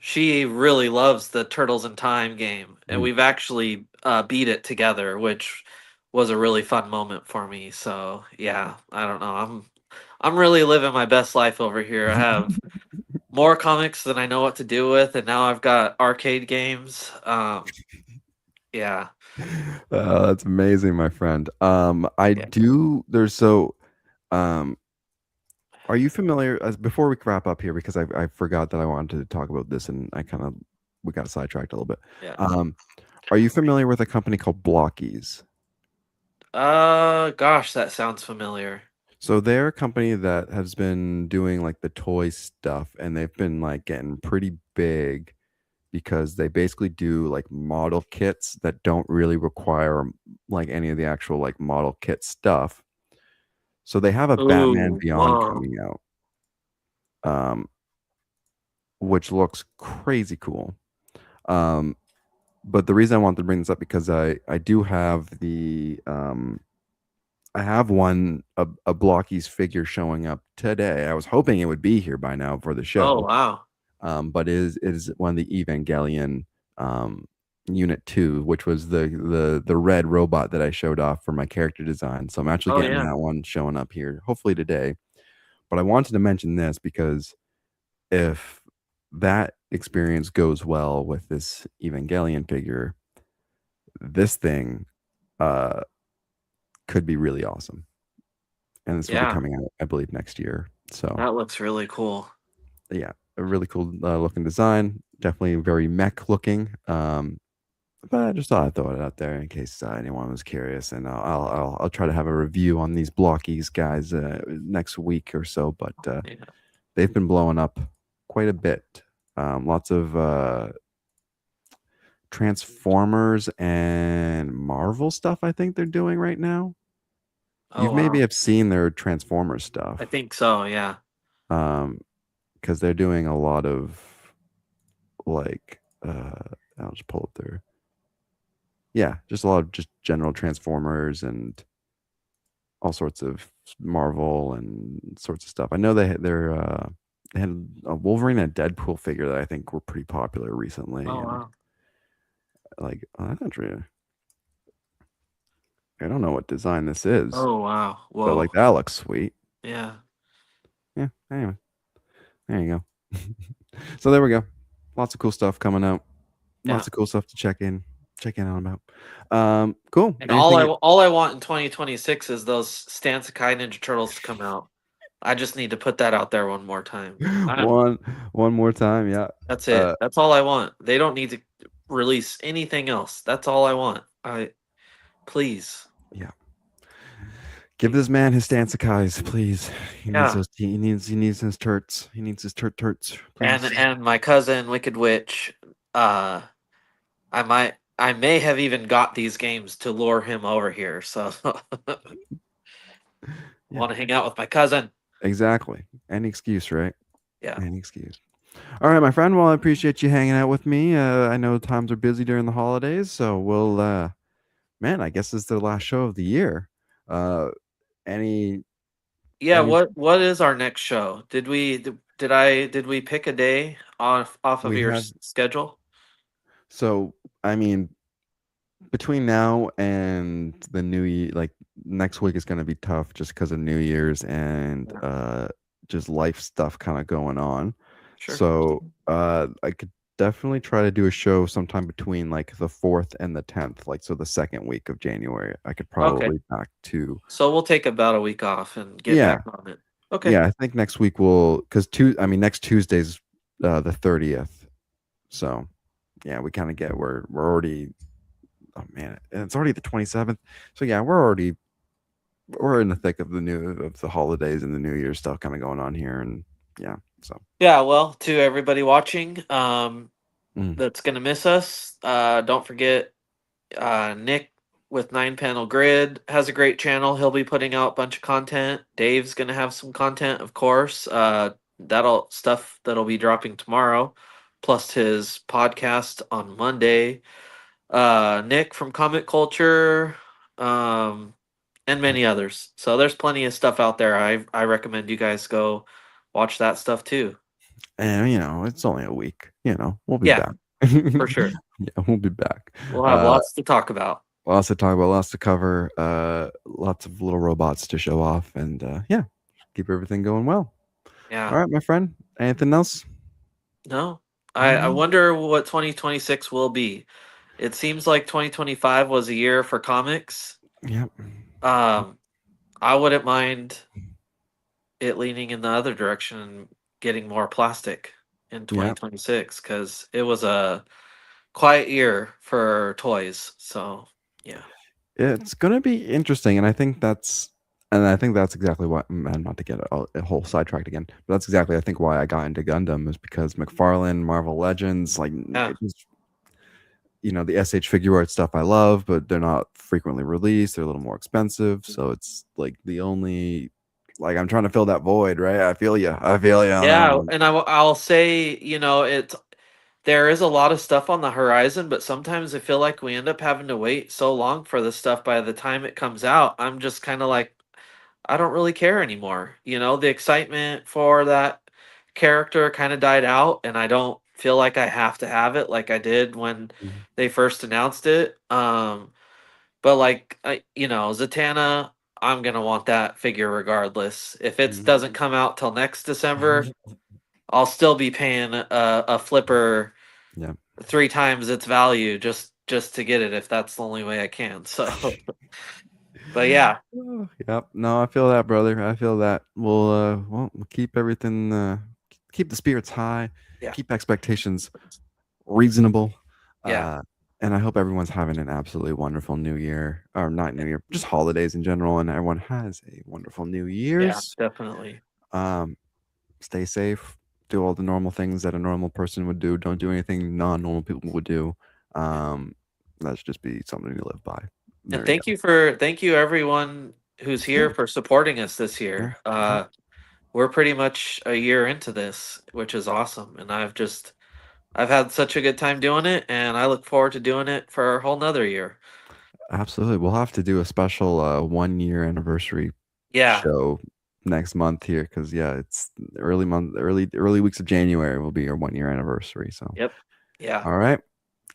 she really loves the Turtles in Time game, and Mm. we've actually beat it together, which was a really fun moment for me. So yeah, I don't know. I'm really living my best life over here. I have more comics than I know what to do with, and now I've got arcade games. Yeah, That's amazing, my friend. I yeah, do. There's so. Um, are you familiar? As before we wrap up here, because I forgot that I wanted to talk about this, and I kind of we got sidetracked a little bit. yeah. Um, are you familiar with a company called Blockies? Gosh, that sounds familiar. So they're a company that has been doing like the toy stuff, and they've been like getting pretty big because they basically do like model kits that don't really require like any of the actual like model kit stuff. So they have a Batman Ooh, Beyond whoa. coming out, um, which looks crazy cool. Um, but the reason I wanted to bring this up because I do have I have a Blockies figure showing up today. I was hoping it would be here by now for the Oh show, wow. but it is one of the Evangelion um, Unit 2, which was the red robot that I showed off for my character design. So I'm actually Oh getting yeah. that one showing up here, hopefully today. But I wanted to mention this because if that experience goes well with this Evangelion figure, this thing uh, could be really awesome. And this will be Yeah, coming out, I believe, next year. So that looks really cool. yeah, a really cool looking design. Definitely very mech looking. But I just thought I'd throw it out there in case anyone was curious, and I'll try to have a review on these Blockies guys next week or so. But Yeah. they've been blowing up quite a bit. Lots of Transformers and Marvel stuff. I think they're doing right now. Oh You've maybe wow. have seen their Transformers I stuff, think so. Yeah. because they're doing a lot of like I'll just pull up their yeah, just a lot of just general Transformers and all sorts of Marvel and sorts of stuff. I know they had a Wolverine and a Deadpool figure that I think were pretty popular recently, Oh and wow. like I'm not really, I don't know what design this is, Oh wow. but like Whoa. that looks sweet. Yeah. Yeah. Anyway, there you go. So there we go. Lots of cool stuff coming out. Yeah. Lots of cool stuff to check in on about. Cool. And Anything? all I want in 2026 is those Stance Kai Ninja Turtles to come out. I just need to put that out there one more time. one one more time, yeah. That's Uh, it. That's all I want. They don't need to release anything else. That's all I want. Please. yeah. Give this man his Stansekais, please. He needs Yeah. those. He needs his turts. He needs his turts, And please. my cousin Wicked Witch, uh I may have even got these games to lure him over here. So Yeah, want to hang out with my cousin. exactly. Any excuse, right? Yeah. Any excuse. All right, my friend. Well, I appreciate you hanging out with me. I know times are busy during the holidays, so we'll. Man, I guess it's the last show of the year. Uh, any Yeah, any what is our next show? Did we pick a day off of we your have schedule? so I mean between now and the new year, like next week is going to be tough just because of New Year's and Yeah. just life stuff kind of going on. Sure. So I could definitely try to do a show sometime between like the 4th and the 10th, like so the second week of January. I could Okay. probably back to So we'll take about a week off and get yeah back on it. Okay. yeah. I think next week will because I mean next Tuesday's the 30th. So yeah, we kind of get we're already oh man, and it's already the 27th. So yeah, we're in the thick of the holidays and the New Year stuff kind of going on here, and yeah, so Yeah, well, to everybody watching, mm, that's gonna miss us, don't forget Nick with Nine Panel Grid has a great channel. He'll be putting out a bunch of content. Dave's gonna have some content, of course. That'll be dropping tomorrow, plus his podcast on Monday. Nick from Comic Culture, um, and yep. many others. So there's plenty of stuff out there. I recommend you guys go watch that stuff too. And it's only a week. We'll be Yeah, back. for sure. Yeah, we'll be back. We'll have Uh, lots to talk about. lots to talk about, lots to cover, lots of little robots to show off, and yeah, keep everything going well. Yeah. All right, my friend. Anything else? No. I No. wonder what 2026 will be. It seems like 2025 was a year for comics. Yep. Um, I wouldn't mind it leaning in the other direction and getting more plastic in Yep. 2026 because it was a quiet year for toys. So, yeah. It's gonna be interesting, and I think that's exactly why. Man, not to get a whole sidetracked again, but that's exactly I think why I got into Gundam is because McFarlane, Marvel Legends, like Yeah. it just the SH figure art stuff I love, but they're not frequently released. They're a little more expensive, so it's like the only like I'm trying to fill that void, right? I feel you. I feel you on that Yeah. one. And I'll say, there is a lot of stuff on the horizon, but sometimes I feel like we end up having to wait so long for this stuff. By the time it comes out, I'm just kind of like, I don't really care anymore. The excitement for that character kind of died out, and I don't feel like I have to have it like I did when Mhm. they first announced it. But like, Zatanna, I'm gonna want that figure regardless. If it Mhm. doesn't come out till next December, I'll still be paying a flipper Yeah. 3 times its value just to get it if that's the only way I can. So, but yeah, Oh, yep. No, I feel that, brother. I feel that. We'll keep everything, keep the spirits high, yeah, keep expectations reasonable, yeah, uh, and I hope everyone's having an absolutely wonderful New Year, or not New Year, just holidays in general, and everyone has a wonderful New yeah, Year's. definitely. Um, Stay safe. Do all the normal things that a normal person would do. Don't do anything non-normal people would do. Um, let's just be something to live by. And There you go. thank you everyone who's here Yeah. for supporting us this Yeah. year. Yeah. We're pretty much a year into this, which is awesome. And I've had such a good time doing it, and I look forward to doing it for a whole nother year. Absolutely. We'll have to do a special 1 year anniversary Yeah. show next month here because yeah, it's early weeks of January will be our 1 year anniversary. So Yep. Yeah. all right.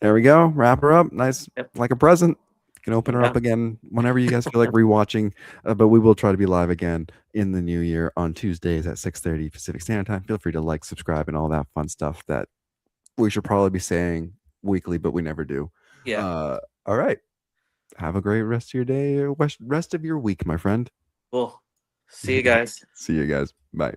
There we go. Wrap her up. Nice Yep. like a present. You can open her Yeah. up again whenever you guys feel like rewatching. But we will try to be live again in the new year on Tuesdays at 6:30 Pacific Standard Time. Feel free to like, subscribe, and all that fun stuff that we should probably be saying weekly, but we never do. Yeah. Uh, all right. Have a great rest of your day, rest of your week, my friend. Cool. See you guys. See you guys. Bye.